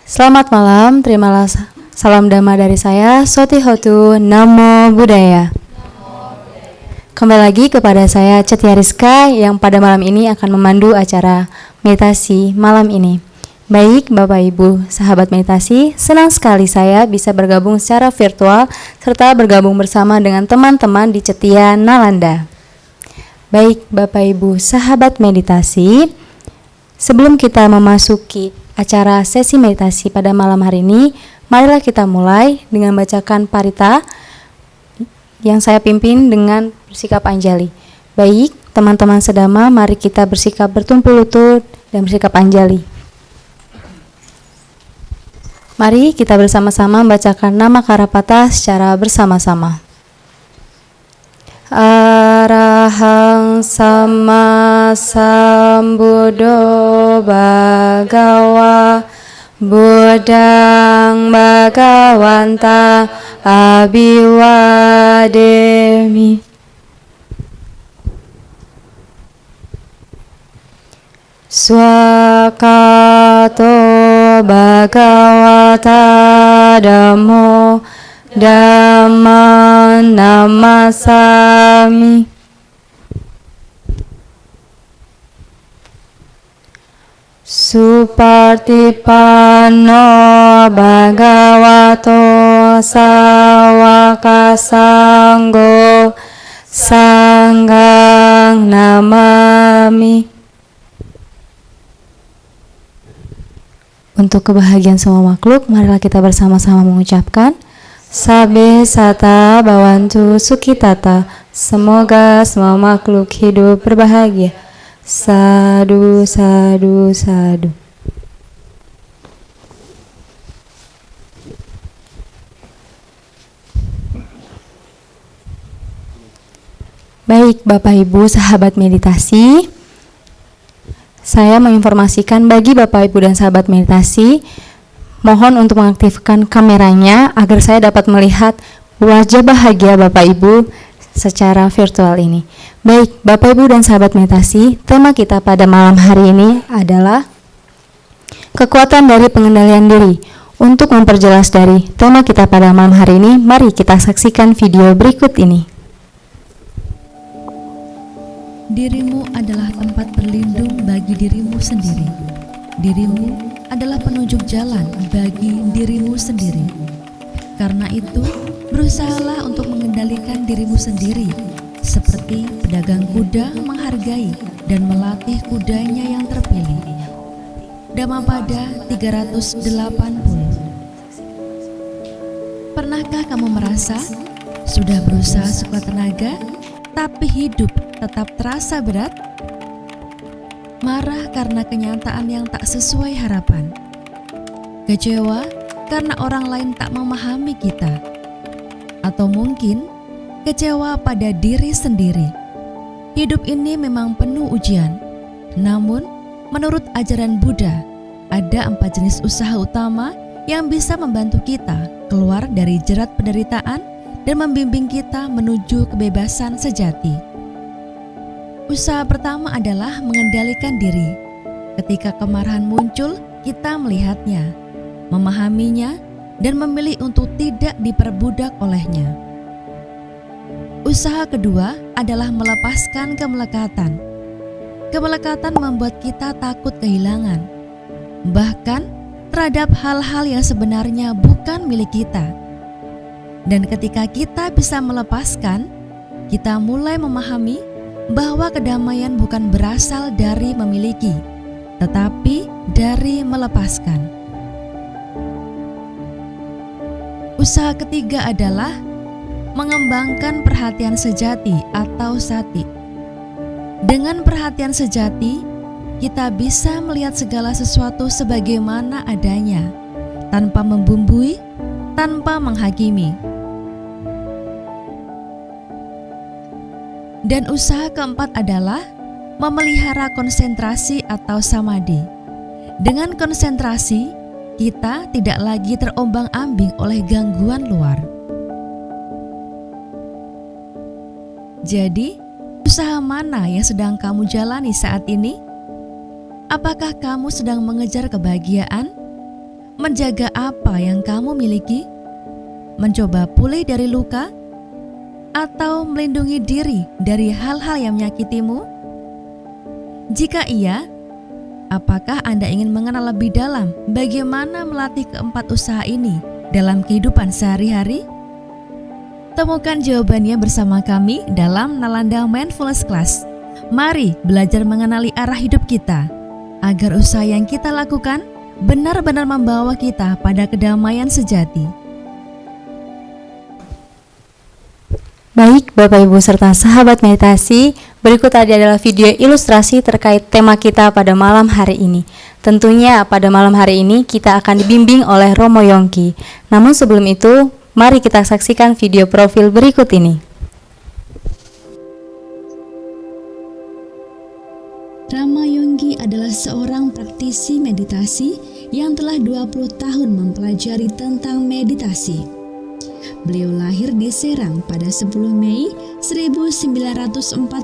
Selamat malam, terimalah salam dhamma dari saya, Soti Hotu, Namo Buddhaya. Kembali lagi kepada saya, Cetia Rizka, yang pada malam ini akan memandu acara meditasi malam ini. Baik, Bapak Ibu, sahabat meditasi, senang sekali saya bisa bergabung secara virtual, serta bergabung bersama dengan teman-teman di Cetia Nalanda. Baik, Bapak Ibu, sahabat meditasi, sebelum kita memasuki acara sesi meditasi pada malam hari ini, marilah kita mulai dengan bacakan parita yang saya pimpin dengan bersikap anjali. Baik, teman-teman sedama, mari kita bersikap bertumpul lutut dan bersikap anjali. Mari kita bersama-sama membacakan nama Karapata secara bersama-sama. Arahang Sama Sambuddho Bhagawa Buddhang Bhagawanta Abhiwademi. Swakato Bhagavata Dhammo Dhamman namasami. Supartipanno Bhagavato Sawaka Sanggo Sanggang namami. Untuk kebahagiaan semua makhluk, marilah kita bersama-sama mengucapkan Sabe Sata Bhavantu Sukhitata. Semoga semua makhluk hidup berbahagia. Sadu, sadu, sadu. Baik, Bapak Ibu, sahabat meditasi, saya menginformasikan bagi Bapak Ibu dan sahabat meditasi, mohon untuk mengaktifkan kameranya agar saya dapat melihat wajah bahagia Bapak Ibu secara virtual ini. Baik, Bapak Ibu dan sahabat meditasi, tema kita pada malam hari ini adalah kekuatan dari pengendalian diri. Untuk memperjelas dari tema kita pada malam hari ini, mari kita saksikan video berikut ini. Dirimu adalah tempat berlindung bagi dirimu sendiri. Dirimu adalah penunjuk jalan bagi dirimu sendiri. Karena itu, berusahalah untuk mengendalikan dirimu sendiri, seperti pedagang kuda menghargai dan melatih kudanya yang terpilih. Dhammapada 380. Pernahkah kamu merasa sudah berusaha sekuat tenaga, tapi hidup tetap terasa berat? Marah karena kenyataan yang tak sesuai harapan. Kecewa karena orang lain tak memahami kita. Atau mungkin kecewa pada diri sendiri. Hidup ini memang penuh ujian. Namun, menurut ajaran Buddha, ada 4 jenis usaha utama yang bisa membantu kita keluar dari jerat penderitaan dan membimbing kita menuju kebebasan sejati. Usaha pertama adalah mengendalikan diri. Ketika kemarahan muncul, kita melihatnya, memahaminya, dan memilih untuk tidak diperbudak olehnya. Usaha kedua adalah melepaskan kemelekatan. Kemelekatan membuat kita takut kehilangan, bahkan terhadap hal-hal yang sebenarnya bukan milik kita. Dan ketika kita bisa melepaskan, kita mulai memahami bahwa kedamaian bukan berasal dari memiliki, tetapi dari melepaskan. Usaha ketiga adalah mengembangkan perhatian sejati atau sati. Dengan perhatian sejati, kita bisa melihat segala sesuatu sebagaimana adanya, tanpa membumbui, tanpa menghakimi. Dan usaha keempat adalah memelihara konsentrasi atau samadhi. Dengan konsentrasi, kita tidak lagi terombang-ambing oleh gangguan luar. Jadi, usaha mana yang sedang kamu jalani saat ini? Apakah kamu sedang mengejar kebahagiaan? Menjaga apa yang kamu miliki? Mencoba pulih dari luka? Atau melindungi diri dari hal-hal yang menyakitimu? Jika iya, apakah Anda ingin mengenal lebih dalam bagaimana melatih keempat usaha ini dalam kehidupan sehari-hari? Temukan jawabannya bersama kami dalam Nalanda Mindfulness Class. Mari belajar mengenali arah hidup kita, agar usaha yang kita lakukan benar-benar membawa kita pada kedamaian sejati. Baik, Bapak Ibu serta sahabat meditasi, berikut tadi adalah video ilustrasi terkait tema kita pada malam hari ini. Tentunya pada malam hari ini kita akan dibimbing oleh Romo Yongki. Namun sebelum itu, mari kita saksikan video profil berikut ini. Rama Yongki adalah seorang praktisi meditasi yang telah 20 tahun mempelajari tentang meditasi. Beliau lahir di Serang pada 10 Mei 1949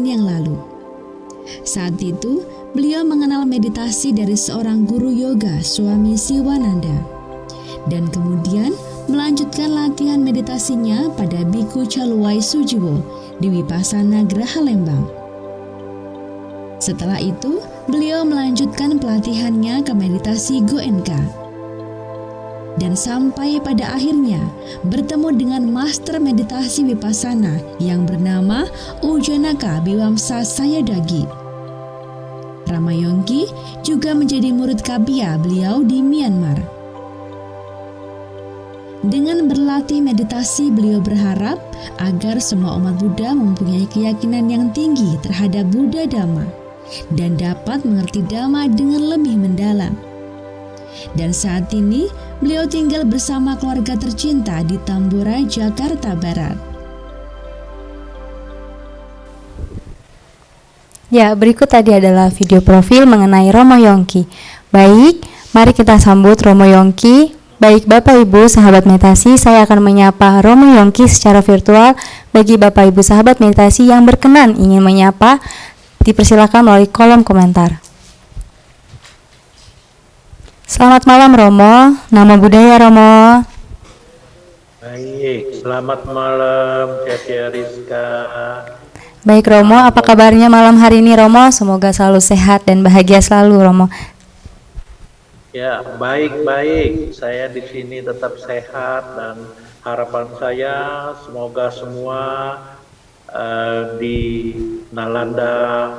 yang lalu. Saat itu, beliau mengenal meditasi dari seorang guru yoga, Swami Siwananda, dan kemudian melanjutkan latihan meditasinya pada Biku Caluwai Sujiwo di Wipasana Graha Lembang. Setelah itu, beliau melanjutkan pelatihannya ke meditasi Goenka. Dan sampai pada akhirnya bertemu dengan master meditasi Vipassana yang bernama Ujanaka Biwamsa Sayadagi. Rama Yongki juga menjadi murid Kabia beliau di Myanmar. Dengan berlatih meditasi, beliau berharap agar semua umat Buddha mempunyai keyakinan yang tinggi terhadap Buddha Dhamma dan dapat mengerti Dhamma dengan lebih mendalam. Dan saat ini, beliau tinggal bersama keluarga tercinta di Tambora, Jakarta Barat. Ya, berikut tadi adalah video profil mengenai Romo Yongki. Baik, mari kita sambut Romo Yongki. Baik Bapak Ibu sahabat meditasi, saya akan menyapa Romo Yongki secara virtual. Bagi Bapak Ibu sahabat meditasi yang berkenan ingin menyapa, dipersilakan melalui kolom komentar. Selamat malam Romo, Namo Buddhaya Romo. Baik, selamat malam Cia Rizka. Baik Romo, apa kabarnya malam hari ini Romo? Semoga selalu sehat dan bahagia selalu Romo. Ya, baik-baik. Saya di sini tetap sehat dan harapan saya semoga semua di Nalanda,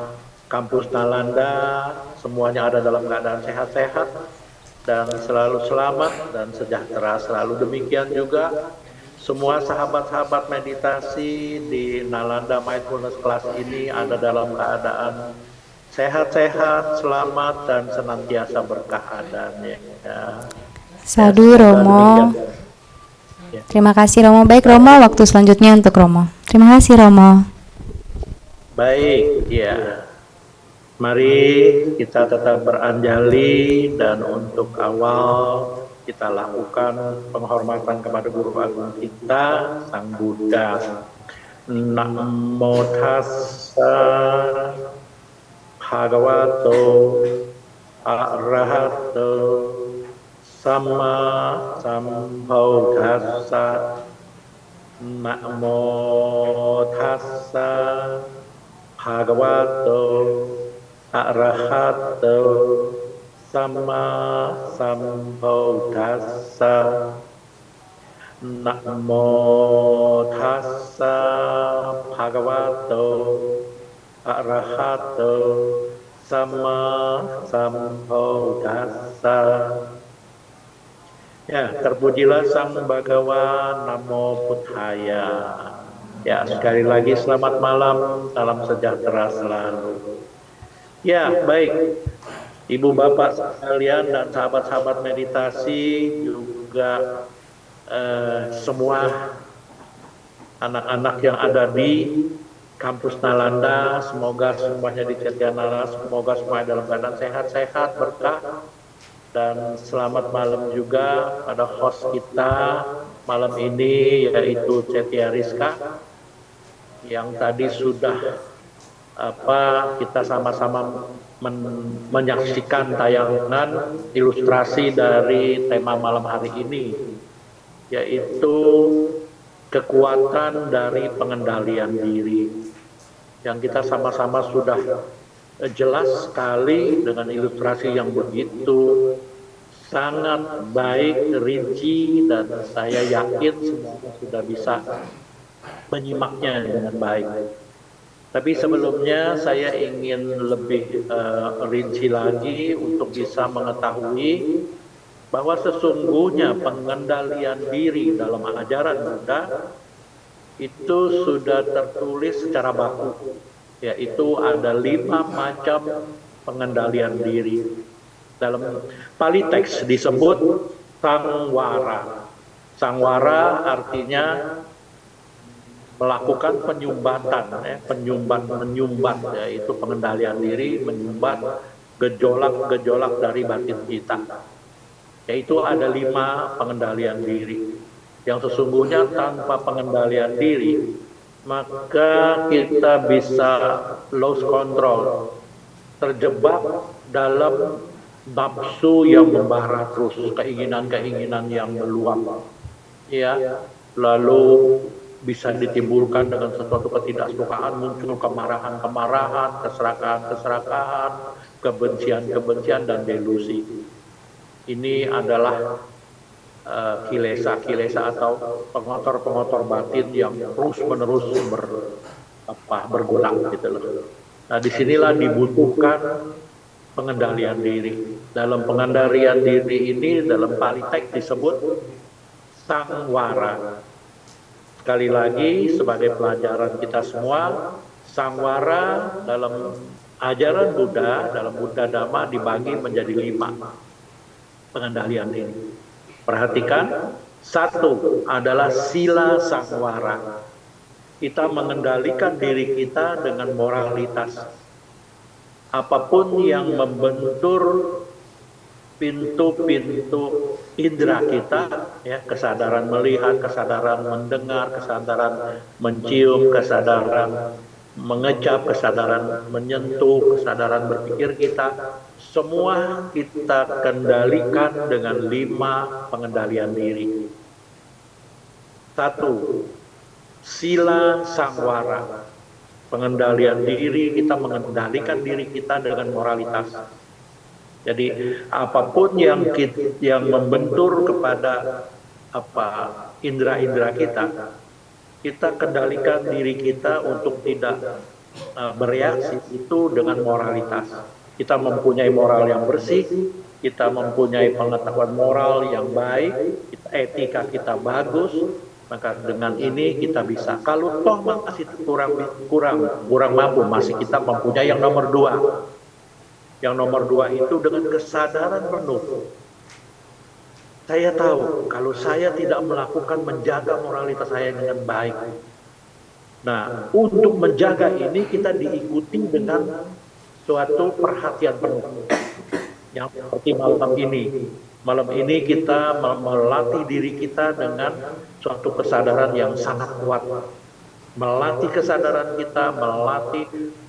kampus Nalanda, semuanya ada dalam keadaan sehat-sehat dan selalu selamat dan sejahtera selalu. Demikian juga semua sahabat-sahabat meditasi di Nalanda Mindfulness Class ini ada dalam keadaan sehat-sehat, selamat, dan senantiasa berkah adanya. Ya. Sadu Romo. Ya. Terima kasih Romo. Baik Romo, waktu selanjutnya untuk Romo. Terima kasih Romo. Baik, ya. Mari kita tetap beranjali dan untuk awal kita lakukan penghormatan kepada Guru Agung kita, Sang Buddha. Namo Tassa Bhagavato Arahato Sama Sambuddhassa. Namo Tassa Bhagavato Arahato Sama Sambuddhassa. Namo Tassa Bhagavato Arahato Sama Sambuddhassa. Ya, terpujilah Sang Bhagawan, Namo Buddhaya. Ya, sekali lagi selamat malam, salam sejahtera selalu. Ya, baik. Ibu bapak sekalian dan sahabat-sahabat meditasi juga semua anak-anak yang ada di kampus Nalanda, semoga semuanya di Nalanda, semoga semuanya dalam keadaan sehat-sehat, berkah. Dan selamat malam juga pada host kita malam ini yaitu Cia Rizka yang tadi sudah kita sama-sama menyaksikan tayangan ilustrasi dari tema malam hari ini, yaitu kekuatan dari pengendalian diri, yang kita sama-sama sudah jelas sekali dengan ilustrasi yang begitu sangat baik, rinci, dan saya yakin semua sudah bisa menyimaknya dengan baik. Tapi sebelumnya saya ingin lebih rinci lagi untuk bisa mengetahui bahwa sesungguhnya pengendalian diri dalam ajaran Buddha itu sudah tertulis secara baku, yaitu ada 5 macam pengendalian diri. Dalam Pali teks disebut sangwara. Sangwara artinya melakukan penyumbatan, menyumbat, yaitu pengendalian diri, menyumbat gejolak-gejolak dari batin kita. Yaitu ada 5 pengendalian diri. Yang sesungguhnya tanpa pengendalian diri, maka kita bisa lose control, terjebak dalam nafsu yang membara terus, keinginan-keinginan yang meluap, ya, lalu bisa ditimbulkan dengan sesuatu ketidaksukaan, muncul kemarahan-kemarahan, keserakahan-keserakahan, kebencian-kebencian, dan delusi. Ini adalah kilesa-kilesa atau pengotor-pengotor batin yang terus-menerus bergolak gitu loh. Nah, disinilah dibutuhkan pengendalian diri. Dalam pengendalian diri ini dalam Pali teks disebut sangwara. Sekali lagi sebagai pelajaran kita semua, sangwara dalam ajaran Buddha, dalam Buddha Dhamma dibagi menjadi 5 pengendalian diri. Perhatikan, 1 adalah sila sangwara. Kita mengendalikan diri kita dengan moralitas. Apapun yang membentur pintu-pintu indera kita, ya, kesadaran melihat, kesadaran mendengar, kesadaran mencium, kesadaran mengecap, kesadaran menyentuh, kesadaran berpikir kita, semua kita kendalikan dengan 5 pengendalian diri. 1. Sila sangwara. Pengendalian diri, kita mengendalikan diri kita dengan moralitas. Jadi apapun yang membentur kepada indera-indera kita, kita kendalikan diri kita untuk tidak bereaksi itu dengan moralitas. Kita mempunyai moral yang bersih, kita mempunyai pengetahuan moral yang baik, etika kita bagus, maka dengan ini kita bisa. Kalau toh masih kurang mampu, masih kita mempunyai yang nomor 2. Yang nomor 2 itu dengan kesadaran penuh. Saya tahu kalau saya tidak melakukan menjaga moralitas saya dengan baik. Nah, untuk menjaga ini kita diikuti dengan suatu perhatian penuh. Yang seperti malam ini. Malam ini kita melatih diri kita dengan suatu kesadaran yang sangat kuat. Melatih kesadaran kita, melatih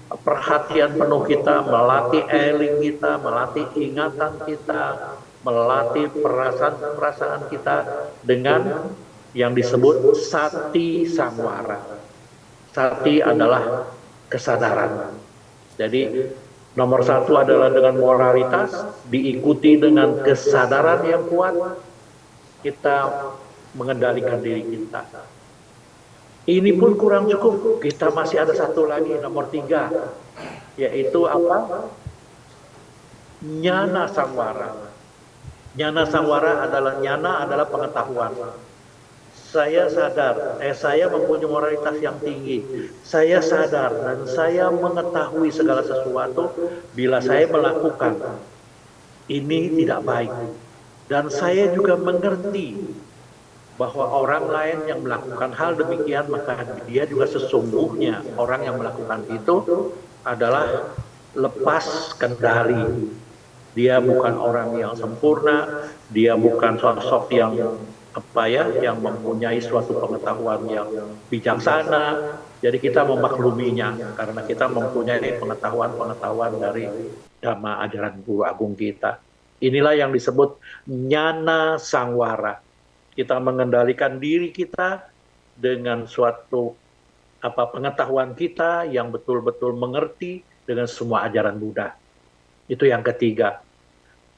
perhatian penuh kita, melatih eling kita, melatih ingatan kita, melatih perasaan-perasaan kita dengan yang disebut sati sangwara. Sati adalah kesadaran. Jadi nomor 1 adalah dengan moralitas, diikuti dengan kesadaran yang kuat, kita mengendalikan diri kita. Ini pun kurang cukup, kita masih ada 1 lagi, nomor 3, yaitu apa? Nyana sangwara. Nyana sangwara adalah pengetahuan. Saya sadar, saya mempunyai moralitas yang tinggi. Saya sadar dan saya mengetahui segala sesuatu bila saya melakukan ini tidak baik. Dan saya juga mengerti bahwa orang lain yang melakukan hal demikian, maka dia juga sesungguhnya orang yang melakukan itu adalah lepas kendali. Dia bukan orang yang sempurna, dia bukan sosok yang yang mempunyai suatu pengetahuan yang bijaksana. Jadi kita memakluminya karena kita mempunyai pengetahuan dari Dhamma ajaran Guru Agung kita. Inilah yang disebut nyana sangwara. Kita mengendalikan diri kita dengan suatu pengetahuan kita yang betul-betul mengerti dengan semua ajaran Buddha. Itu yang ketiga.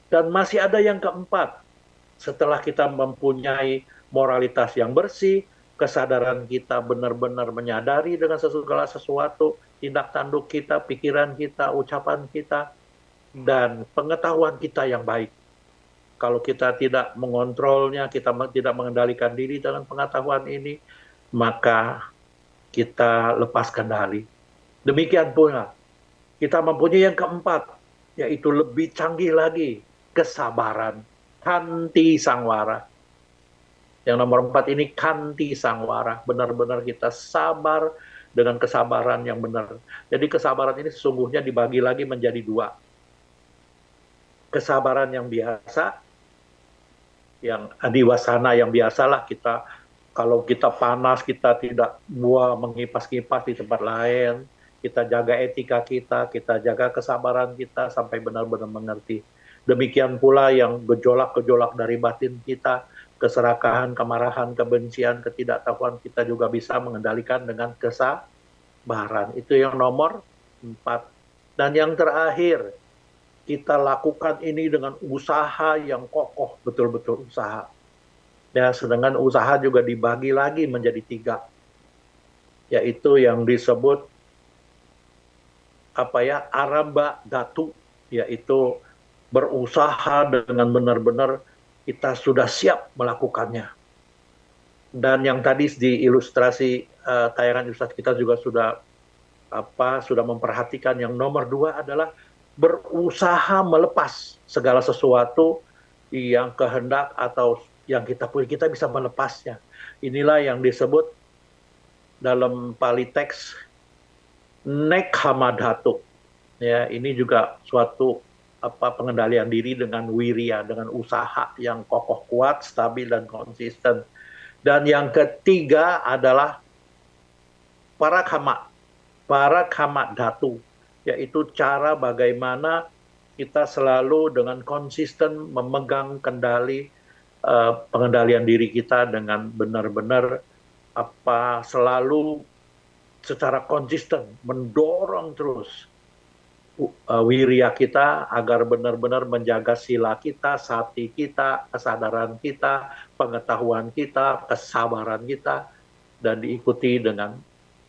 Dan masih ada yang keempat. Setelah kita mempunyai moralitas yang bersih, kesadaran kita benar-benar menyadari dengan segala sesuatu, tindak tanduk kita, pikiran kita, ucapan kita, dan pengetahuan kita yang baik. Kalau kita tidak mengontrolnya, kita tidak mengendalikan diri dengan pengetahuan ini, maka kita lepas kendali. Demikian pula, kita mempunyai yang keempat, yaitu lebih canggih lagi, kesabaran. Kanti sangwara. Yang nomor 4 ini kanti sangwara. Benar-benar kita sabar dengan kesabaran yang benar. Jadi kesabaran ini sesungguhnya dibagi lagi menjadi 2. Kesabaran yang biasa, yang adiwasana yang biasalah kita, kalau kita panas kita tidak mengipas-kipas di tempat lain, kita jaga etika kita jaga kesabaran kita sampai benar-benar mengerti. Demikian pula yang gejolak-gejolak dari batin kita, keserakahan, kemarahan, kebencian, ketidaktahuan kita juga bisa mengendalikan dengan kesabaran. Itu yang nomor 4. Dan yang terakhir, kita lakukan ini dengan usaha yang kokoh, betul-betul usaha. Ya, sedangkan usaha juga dibagi lagi menjadi 3, yaitu yang disebut aramba datu, yaitu berusaha dengan benar-benar kita sudah siap melakukannya. Dan yang tadi di ilustrasi tayangan ilustrasi kita juga sudah memperhatikan yang nomor 2 adalah berusaha melepas segala sesuatu yang kehendak atau yang kita bisa melepasnya. Inilah yang disebut dalam Pali teks nekhamadhatu. Ya, ini juga suatu pengendalian diri dengan wirya, dengan usaha yang kokoh kuat, stabil dan konsisten. Dan yang ketiga adalah parakama dhatu, yaitu cara bagaimana kita selalu dengan konsisten memegang kendali pengendalian diri kita dengan benar-benar selalu secara konsisten mendorong terus wirya kita agar benar-benar menjaga sila kita, sati kita, kesadaran kita, pengetahuan kita, kesabaran kita, dan diikuti dengan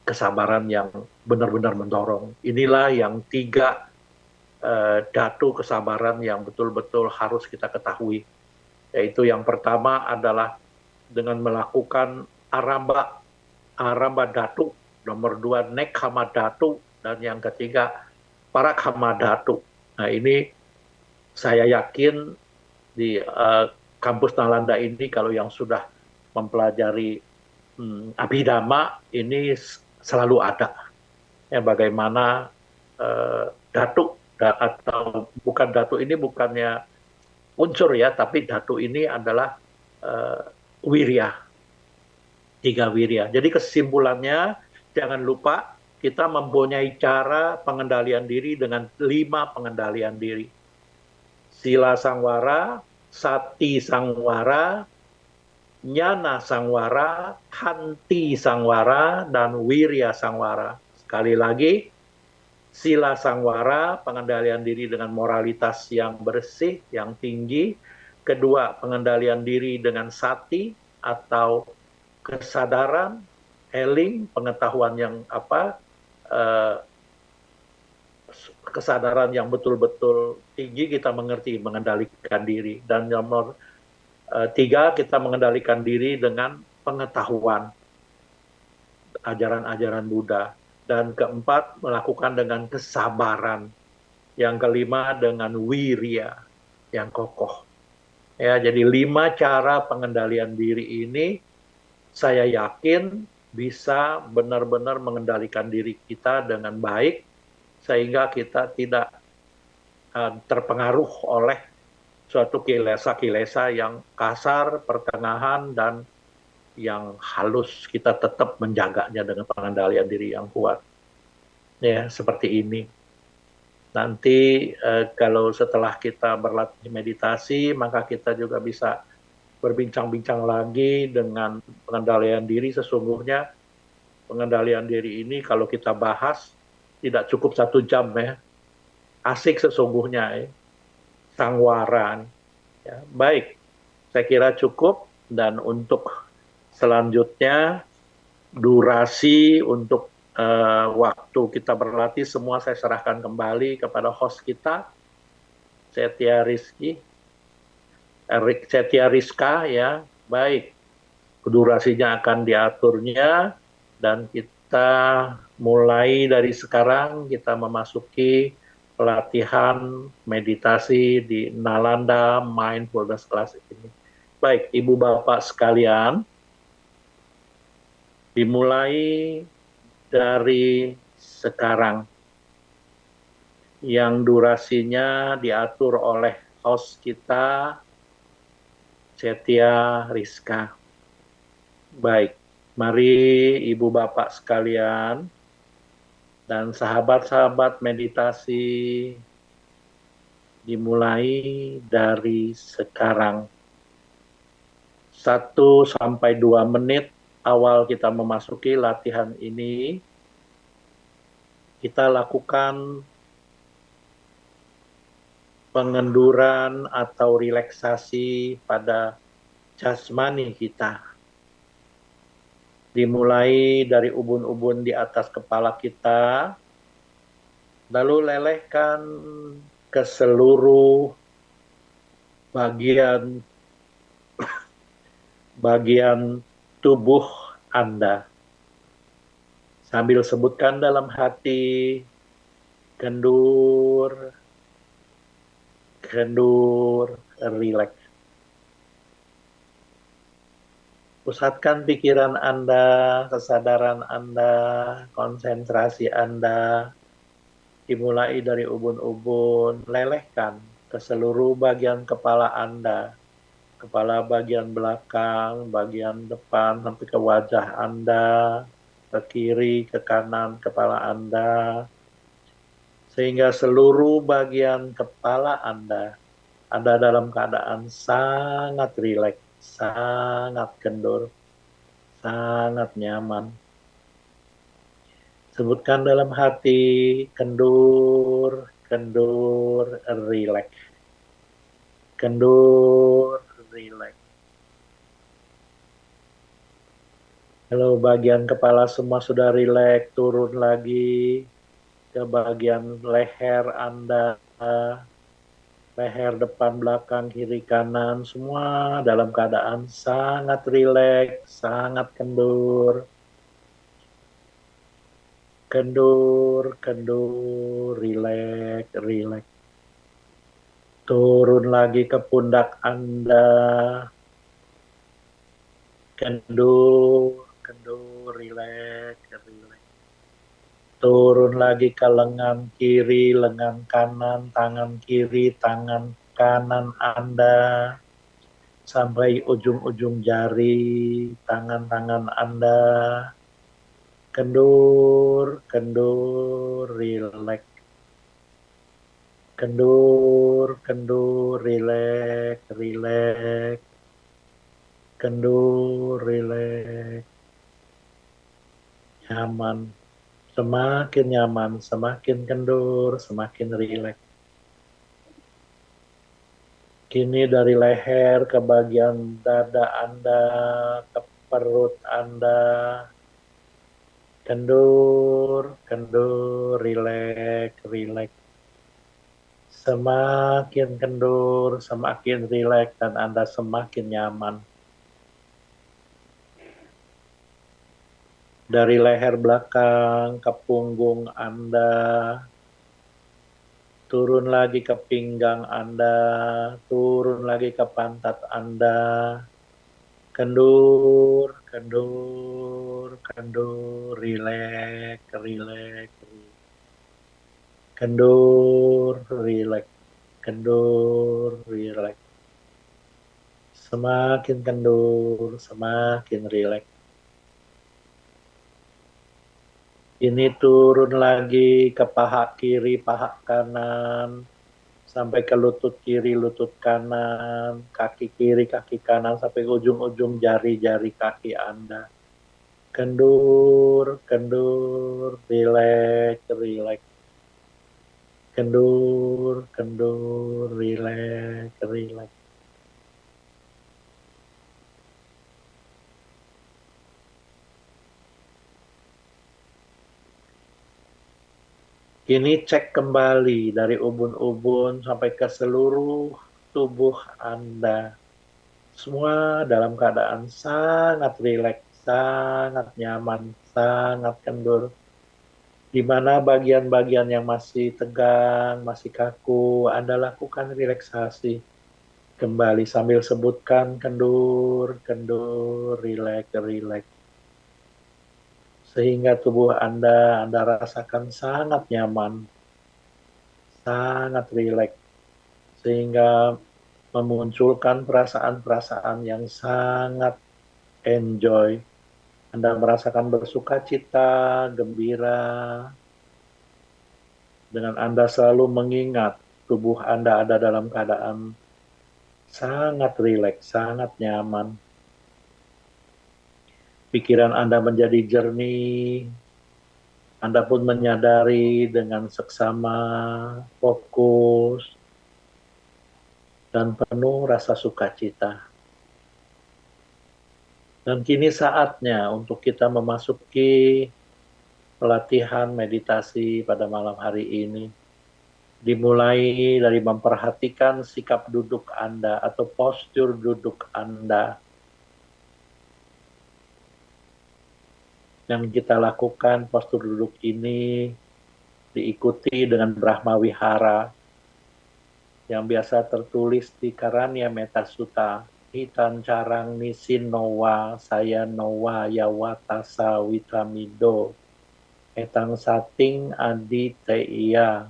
kesabaran yang benar-benar mendorong. Inilah yang 3 datu kesabaran yang betul-betul harus kita ketahui. Yaitu yang pertama adalah dengan melakukan aramba datu, nomor 2 nekhama datu, dan yang ketiga parakama datu. Nah, ini saya yakin di kampus Nalanda ini kalau yang sudah mempelajari Abhidhamma ini selalu ada. Ya, bagaimana datu atau bukan datu ini bukannya unsur ya, tapi datu ini adalah wirya. 3 wirya. Jadi kesimpulannya jangan lupa kita mempunyai cara pengendalian diri dengan 5 pengendalian diri. Sila sangwara, sati sangwara, nyana sangwara, kanti sangwara, dan wirya sangwara. Sekali lagi, sila sangwara, pengendalian diri dengan moralitas yang bersih, yang tinggi. Kedua, pengendalian diri dengan sati atau kesadaran, eling, pengetahuan yang kesadaran yang betul-betul tinggi, kita mengerti mengendalikan diri. Dan nomor 3, kita mengendalikan diri dengan pengetahuan ajaran-ajaran Buddha. Dan keempat, melakukan dengan kesabaran. Yang kelima, dengan wirya yang kokoh. Ya, jadi 5 cara pengendalian diri ini saya yakin bisa benar-benar mengendalikan diri kita dengan baik, sehingga kita tidak terpengaruh oleh suatu kilesa-kilesa yang kasar, pertengahan, dan yang halus. Kita tetap menjaganya dengan pengendalian diri yang kuat. Ya, seperti ini. Nanti kalau setelah kita berlatih meditasi, maka kita juga bisa berbincang-bincang lagi dengan pengendalian diri. Sesungguhnya pengendalian diri ini kalau kita bahas tidak cukup 1 jam ya. Asik sesungguhnya ya. Sangwara. Ya, baik, saya kira cukup. Dan untuk selanjutnya durasi untuk waktu kita berlatih semua saya serahkan kembali kepada host kita, Setia Rizka ya. Baik, durasinya akan diaturnya dan kita mulai dari sekarang kita memasuki pelatihan meditasi di Nalanda Mindfulness Class ini. Baik, Ibu Bapak sekalian, dimulai dari sekarang yang durasinya diatur oleh host kita, Setia Rizka. Baik, mari Ibu Bapak sekalian dan sahabat-sahabat meditasi dimulai dari sekarang. 1-2 menit awal kita memasuki latihan ini, kita lakukan pengenduran atau relaksasi pada jasmani kita. Dimulai dari ubun-ubun di atas kepala kita, lalu lelehkan ke seluruh bagian tubuh Anda. Sambil sebutkan dalam hati, kendur, rileks. Pusatkan pikiran Anda, kesadaran Anda, konsentrasi Anda, dimulai dari ubun-ubun, lelehkan ke seluruh bagian kepala Anda, kepala bagian belakang, bagian depan, sampai ke wajah Anda, ke kiri, ke kanan kepala Anda, sehingga seluruh bagian kepala Anda dalam keadaan sangat rileks, sangat kendur, sangat nyaman. Sebutkan dalam hati, kendur, rileks. Kendur, rileks. Kalau bagian kepala semua sudah rileks, turun lagi ke bagian leher Anda, leher depan, belakang, kiri, kanan, semua dalam keadaan sangat rileks, sangat kendur. Kendur, rileks. Turun lagi ke pundak Anda. Kendur, rileks. Turun lagi ke lengan kiri, lengan kanan, tangan kiri, tangan kanan Anda, sampai ujung-ujung jari, tangan-tangan Anda. Kendur, rileks. Kendur, rileks. Kendur, rileks. Nyaman. Semakin nyaman, semakin kendur, semakin rileks. Kini dari leher ke bagian dada Anda, ke perut Anda. Kendur, rileks. Semakin kendur, semakin rileks, dan Anda semakin nyaman. Dari leher belakang ke punggung Anda, turun lagi ke pinggang Anda, turun lagi ke pantat Anda. Kendur, rileks. Kendur, rileks. Semakin kendur, semakin rileks. Ini turun lagi ke paha kiri, paha kanan, sampai ke lutut kiri, lutut kanan, kaki kiri, kaki kanan, sampai ujung-ujung jari-jari kaki Anda. Kendur, kendur, rileks, rileks. Kendur, kendur, rileks, rileks. Kini cek kembali dari ubun-ubun sampai ke seluruh tubuh Anda. Semua dalam keadaan sangat rileks, sangat nyaman, sangat kendur. Di mana bagian-bagian yang masih tegang, masih kaku, Anda lakukan relaksasi. Kembali sambil sebutkan kendur, kendur, rileks, rileks. Sehingga tubuh Anda rasakan sangat nyaman, sangat rileks. Sehingga memunculkan perasaan-perasaan yang sangat enjoy. Anda merasakan bersuka cita, gembira, dengan Anda selalu mengingat tubuh Anda ada dalam keadaan sangat rileks, sangat nyaman. Pikiran Anda menjadi jernih, Anda pun menyadari dengan seksama, fokus, dan penuh rasa sukacita. Dan kini saatnya untuk kita memasuki pelatihan meditasi pada malam hari ini. Dimulai dari memperhatikan sikap duduk Anda atau postur duduk Anda. Yang kita lakukan postur duduk ini diikuti dengan Brahma Wihara yang biasa tertulis di Karanya Metta Sutta. Hitan carang nisin nowa saya nowa yawatasa witamido etang sating adi teiya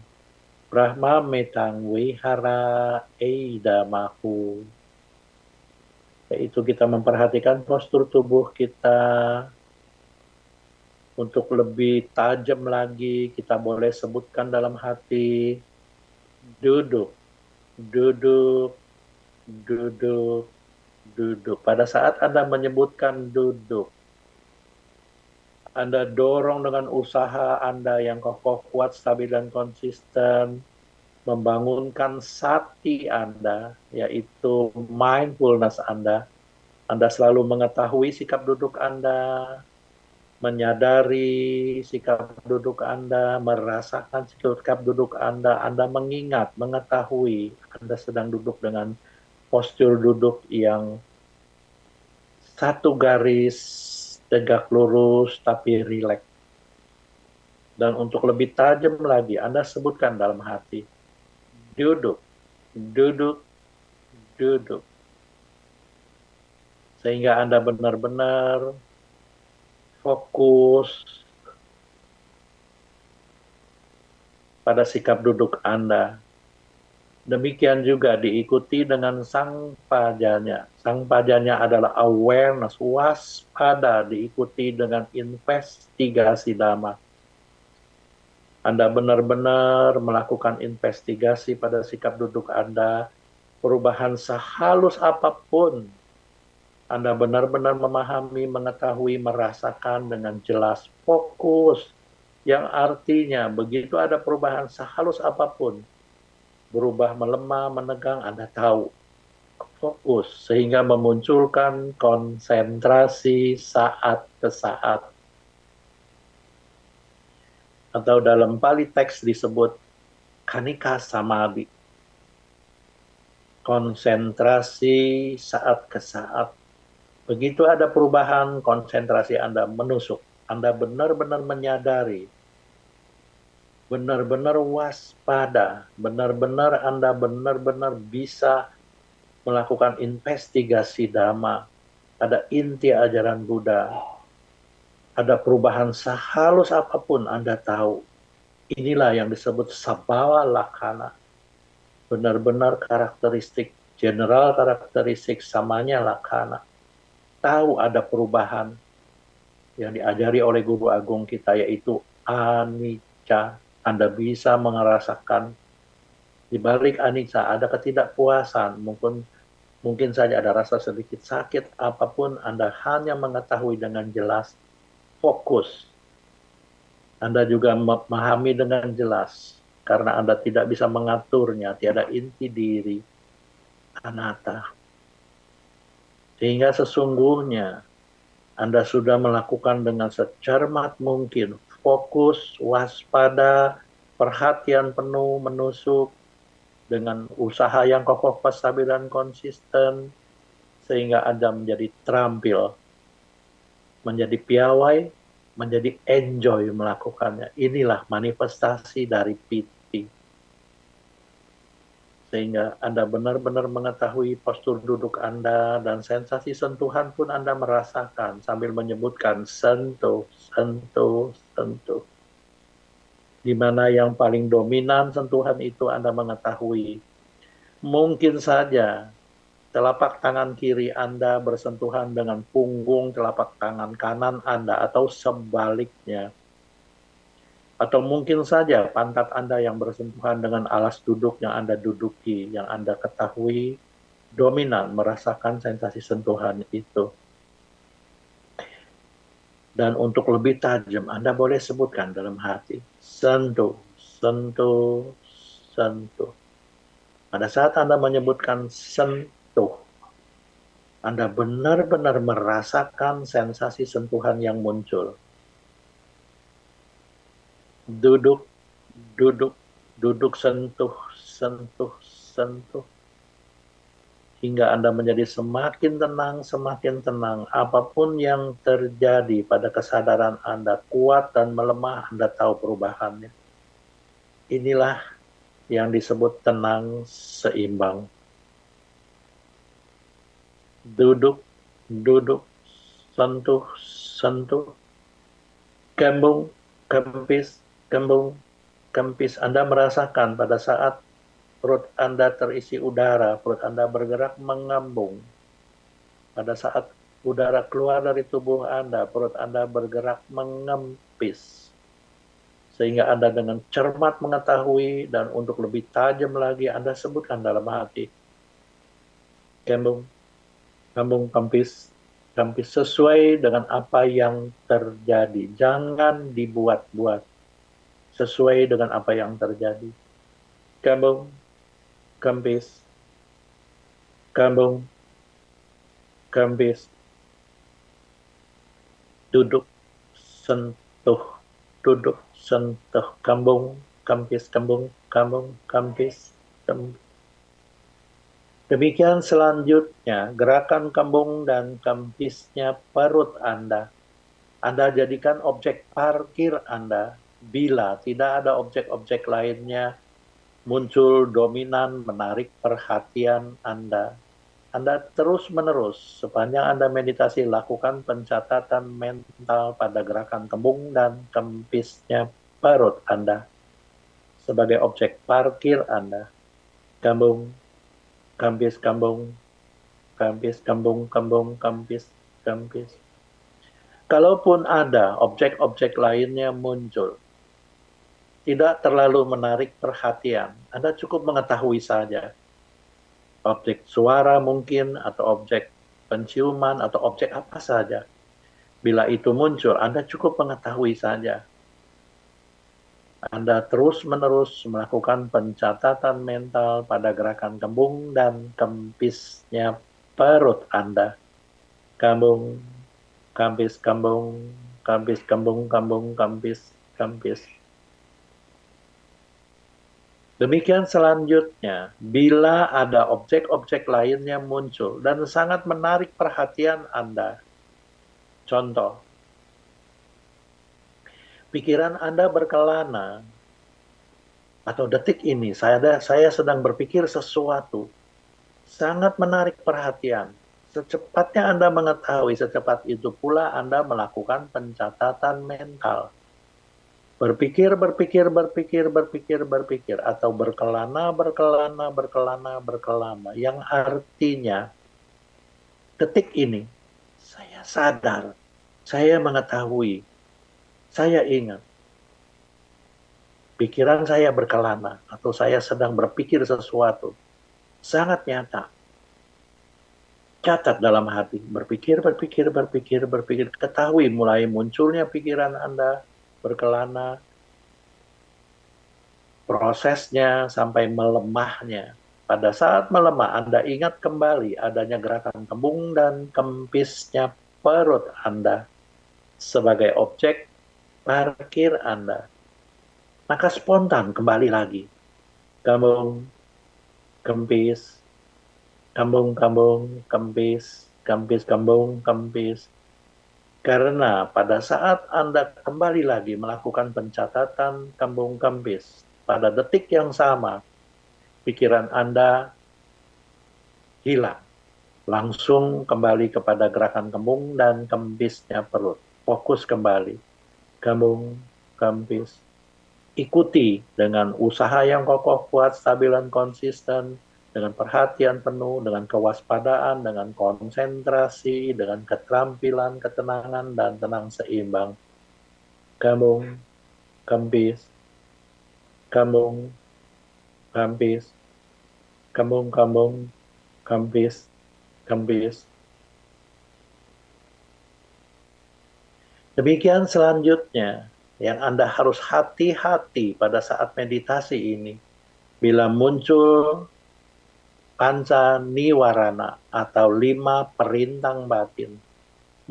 Brahma metang wihara eida mahu. Yaitu kita memperhatikan postur tubuh kita. Untuk lebih tajam lagi, kita boleh sebutkan dalam hati, duduk, duduk, duduk, duduk. Pada saat Anda menyebutkan duduk, Anda dorong dengan usaha Anda yang kokoh, kuat, stabil, dan konsisten, membangunkan sati Anda, yaitu mindfulness Anda. Anda selalu mengetahui sikap duduk Anda, menyadari sikap duduk Anda, merasakan sikap duduk Anda mengingat, mengetahui Anda sedang duduk dengan postur duduk yang satu garis, tegak lurus, tapi rileks. Dan untuk lebih tajam lagi, Anda sebutkan dalam hati, duduk, duduk, duduk. Sehingga Anda benar-benar fokus pada sikap duduk Anda. Demikian juga diikuti dengan sang pajanya. Sang pajanya adalah awareness, waspada, diikuti dengan investigasi dhamma. Anda benar-benar melakukan investigasi pada sikap duduk Anda, perubahan sehalus apapun. Anda benar-benar memahami, mengetahui, merasakan dengan jelas, fokus, yang artinya begitu ada perubahan sehalus apapun, berubah melemah, menegang, Anda tahu, fokus, sehingga memunculkan konsentrasi saat ke saat. Atau dalam Pali teks disebut Kanika Samadhi, konsentrasi saat ke saat. Begitu ada perubahan, konsentrasi Anda menusuk. Anda benar-benar menyadari, benar-benar waspada, benar-benar Anda benar-benar bisa melakukan investigasi dhamma. Ada inti ajaran Buddha. Ada perubahan sehalus apapun Anda tahu. Inilah yang disebut sabhawa lakkhana. Benar-benar karakteristik, general karakteristik samanya lakkhana. Tahu ada perubahan yang diajari oleh guru agung kita, yaitu anicca. Anda bisa merasakan di balik anicca ada ketidakpuasan, mungkin saja ada rasa sedikit sakit, apapun Anda hanya mengetahui dengan jelas, fokus. Anda juga memahami dengan jelas, karena Anda tidak bisa mengaturnya, tiada inti diri, anatta. Sehingga sesungguhnya Anda sudah melakukan dengan secermat mungkin, fokus, waspada, perhatian penuh, menusuk, dengan usaha yang kokoh, stabil, dan konsisten, sehingga Anda menjadi terampil, menjadi piawai, menjadi enjoy melakukannya. Inilah manifestasi dari piti. Sehingga Anda benar-benar mengetahui postur duduk Anda, dan sensasi sentuhan pun Anda merasakan sambil menyebutkan sentuh, sentuh, sentuh. Di mana yang paling dominan sentuhan itu Anda mengetahui. Mungkin saja telapak tangan kiri Anda bersentuhan dengan punggung telapak tangan kanan Anda, atau sebaliknya. Atau mungkin saja pantat Anda yang bersentuhan dengan alas duduk yang Anda duduki, yang Anda ketahui dominan merasakan sensasi sentuhan itu. Dan untuk lebih tajam, Anda boleh sebutkan dalam hati, sentuh, sentuh, sentuh. Pada saat Anda menyebutkan sentuh, Anda benar-benar merasakan sensasi sentuhan yang muncul. Duduk, duduk, duduk, sentuh, sentuh, sentuh. Hingga Anda menjadi semakin tenang, apapun yang terjadi pada kesadaran Anda, kuat dan melemah, Anda tahu perubahannya. Inilah yang disebut tenang seimbang. Duduk, duduk, sentuh, sentuh, kembung, kempis, kembung, kempis. Anda merasakan pada saat perut Anda terisi udara, perut Anda bergerak mengembung. Pada saat udara keluar dari tubuh Anda, perut Anda bergerak mengempis. Sehingga Anda dengan cermat mengetahui, dan untuk lebih tajam lagi Anda sebutkan dalam hati. Kembung, kembung, kempis, kempis, sesuai dengan apa yang terjadi. Jangan dibuat-buat. Sesuai dengan apa yang terjadi. Kembung, kempis, kembung, kempis, duduk, sentuh, duduk, sentuh, kembung, kempis, kembung, kembung, kempis, kembung. Demikian selanjutnya, gerakan kembung dan kempisnya perut Anda. Anda jadikan objek parkir Anda bila tidak ada objek-objek lainnya muncul dominan menarik perhatian Anda. Anda terus-menerus sepanjang Anda meditasi lakukan pencatatan mental pada gerakan kembung dan kempisnya perut Anda sebagai objek parkir Anda. Kembung, kempis, kembung, kempis, kembung, kembung, kempis, kempis. Kalaupun ada objek-objek lainnya muncul, tidak terlalu menarik perhatian, Anda cukup mengetahui saja. Objek suara mungkin, atau objek penciuman, atau objek apa saja. Bila itu muncul, Anda cukup mengetahui saja. Anda terus-menerus melakukan pencatatan mental pada gerakan kembung dan kempisnya perut Anda. Kembung, kempis, kembung, kempis, kembung, kembung, kempis, kempis. Demikian selanjutnya, bila ada objek-objek lainnya muncul dan sangat menarik perhatian Anda. Contoh, pikiran Anda berkelana, atau detik ini saya sedang berpikir sesuatu, sangat menarik perhatian. Secepatnya Anda mengetahui, secepat itu pula Anda melakukan pencatatan mental. Berpikir, atau berkelana, yang artinya detik ini saya sadar, saya mengetahui, saya ingat, pikiran saya berkelana atau saya sedang berpikir sesuatu, sangat nyata. Catat dalam hati, berpikir, berpikir, berpikir, berpikir, ketahui mulai munculnya pikiran Anda berkelana, prosesnya sampai melemahnya. Pada saat melemah, Anda ingat kembali adanya gerakan kembung dan kempisnya perut Anda sebagai objek parkir Anda. Maka spontan kembali lagi. Kembung, kempis, kambung, kambung, kempis, kempis, kambung, kempis. Karena pada saat Anda kembali lagi melakukan pencatatan kambung kempis, pada detik yang sama, pikiran Anda hilang. Langsung kembali kepada gerakan kembung dan kempisnya perut. Fokus kembali. Kambung, kempis. Ikuti dengan usaha yang kokoh, kuat, stabil, dan konsisten, dengan perhatian penuh, dengan kewaspadaan, dengan konsentrasi, dengan keterampilan, ketenangan, dan tenang seimbang. Kambung, kempis, kambung, kempis, kambung, kambung, kempis, kempis. Demikian selanjutnya, yang Anda harus hati-hati pada saat meditasi ini. Bila muncul panca niwarana atau 5 perintang batin.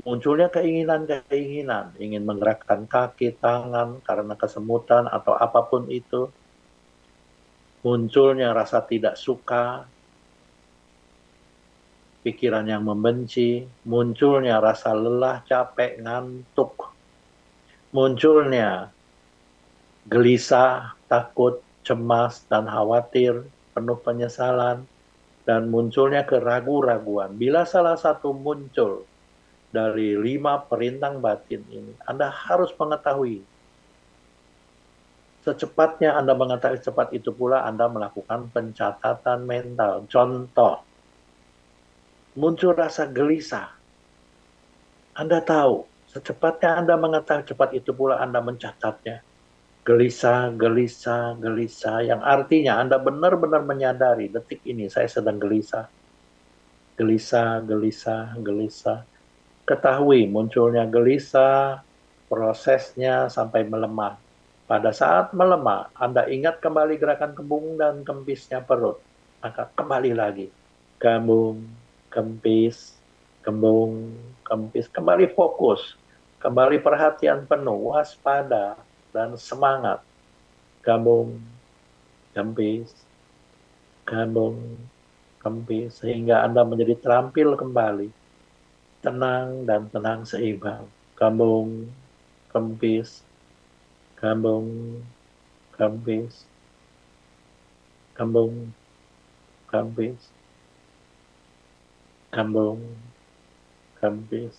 Munculnya keinginan-keinginan, ingin menggerakkan kaki, tangan karena kesemutan atau apapun itu. Munculnya rasa tidak suka, pikiran yang membenci, munculnya rasa lelah, capek, ngantuk. Munculnya gelisah, takut, cemas, dan khawatir, penuh penyesalan, dan munculnya keraguan-raguan. Bila salah satu muncul dari 5 perintang batin ini, Anda harus mengetahui. Secepatnya Anda mengetahui, cepat itu pula Anda melakukan pencatatan mental. Contoh, muncul rasa gelisah. Anda tahu, secepatnya Anda mengetahui, cepat itu pula Anda mencatatnya. Gelisah, gelisah, gelisah, yang artinya Anda benar-benar menyadari, detik ini saya sedang gelisah. Gelisah, gelisah, gelisah. Ketahui munculnya gelisah, prosesnya sampai melemah. Pada saat melemah, Anda ingat kembali gerakan kembung dan kempisnya perut. Maka kembali lagi. Kembung, kempis, kembung, kempis. Kembali fokus. Kembali perhatian penuh, waspada, dan semangat. Kembung, kempis, kembung, kempis. Sehingga Anda menjadi terampil kembali. Tenang dan tenang seimbang. Kambung, kempis, kambung, kempis, kambung, kempis, kambung, kempis.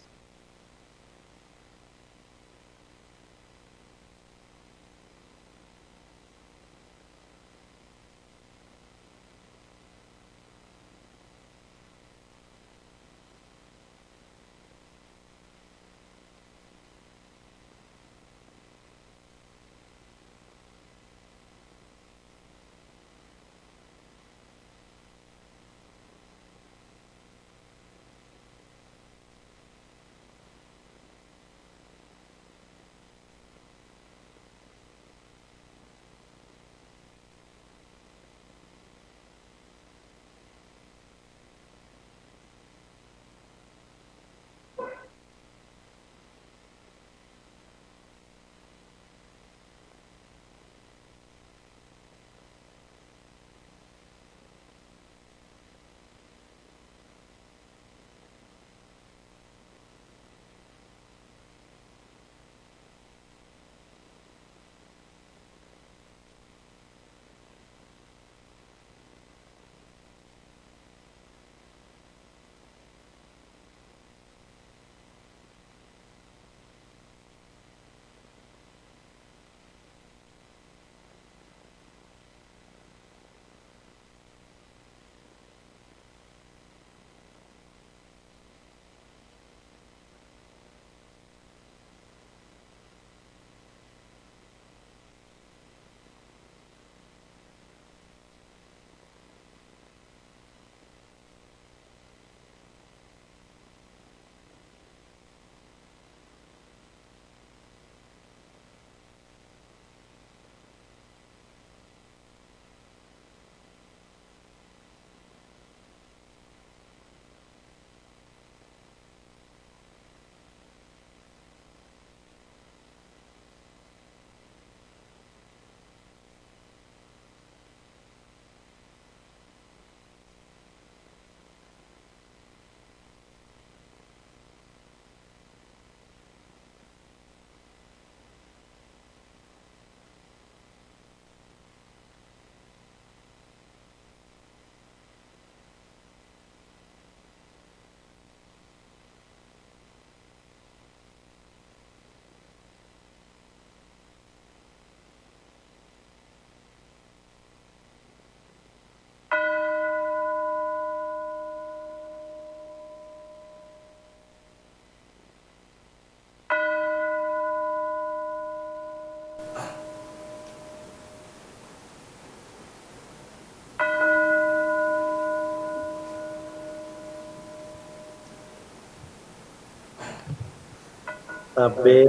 Sabe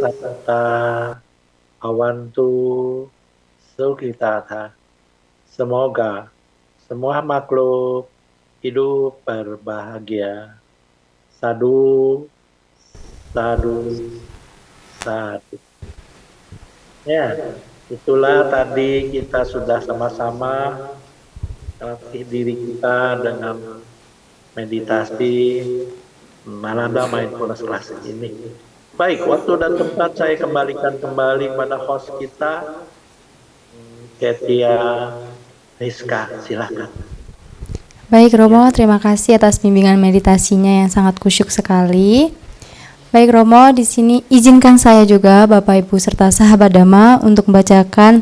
satta awantu sukhitata. Semoga semua makhluk hidup berbahagia. Sadu, sadu, sadu. Ya, itulah tadi kita sudah sama-sama melatih diri kita dengan meditasi Nalanda Mindfulness Class ini. Baik, waktu dan tempat saya kembalikan kembali pada host kita, Ketia Rizka, silakan. Baik Romo, terima kasih atas bimbingan meditasinya yang sangat kusyuk sekali. Baik Romo, di sini izinkan saya juga Bapak Ibu serta sahabat Dhamma untuk membacakan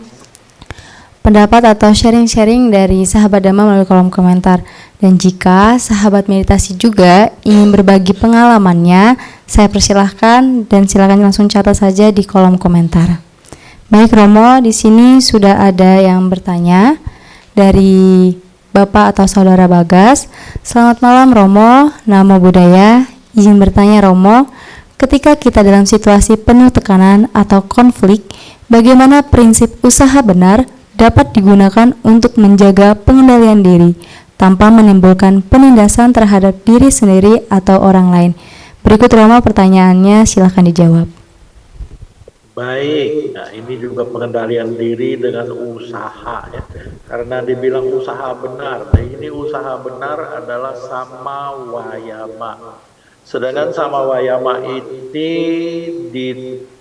pendapat atau sharing-sharing dari sahabat Dhamma melalui kolom komentar. Dan jika sahabat meditasi juga ingin berbagi pengalamannya, saya persilahkan dan silakan langsung catat saja di kolom komentar. Baik Romo, di sini sudah ada yang bertanya dari Bapak atau Saudara Bagas. Selamat malam Romo, Namo Buddhaya. Izin bertanya Romo, ketika kita dalam situasi penuh tekanan atau konflik, bagaimana prinsip usaha benar dapat digunakan untuk menjaga pengendalian diri tanpa menimbulkan penindasan terhadap diri sendiri atau orang lain? Berikut Romo pertanyaannya, silakan dijawab. Baik, nah ini juga pengendalian diri dengan usaha ya. Karena dibilang usaha benar, nah ini usaha benar adalah sama wayama. Sedangkan sama wayama ini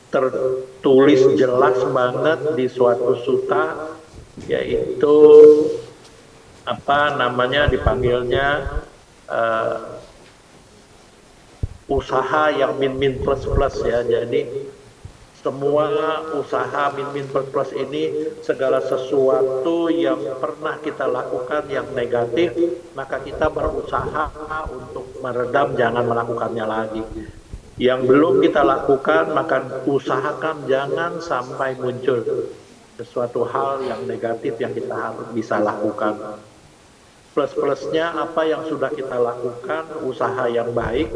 tertulis jelas banget di suatu sutta, yaitu apa namanya dipanggilnya usaha yang min plus plus ya. Jadi semua usaha min plus plus ini segala sesuatu yang pernah kita lakukan yang negatif, maka kita berusaha untuk meredam, jangan melakukannya lagi. Yang belum kita lakukan, maka usahakan jangan sampai muncul sesuatu hal yang negatif yang kita harus bisa lakukan. Plus-plusnya apa yang sudah kita lakukan, usaha yang baik,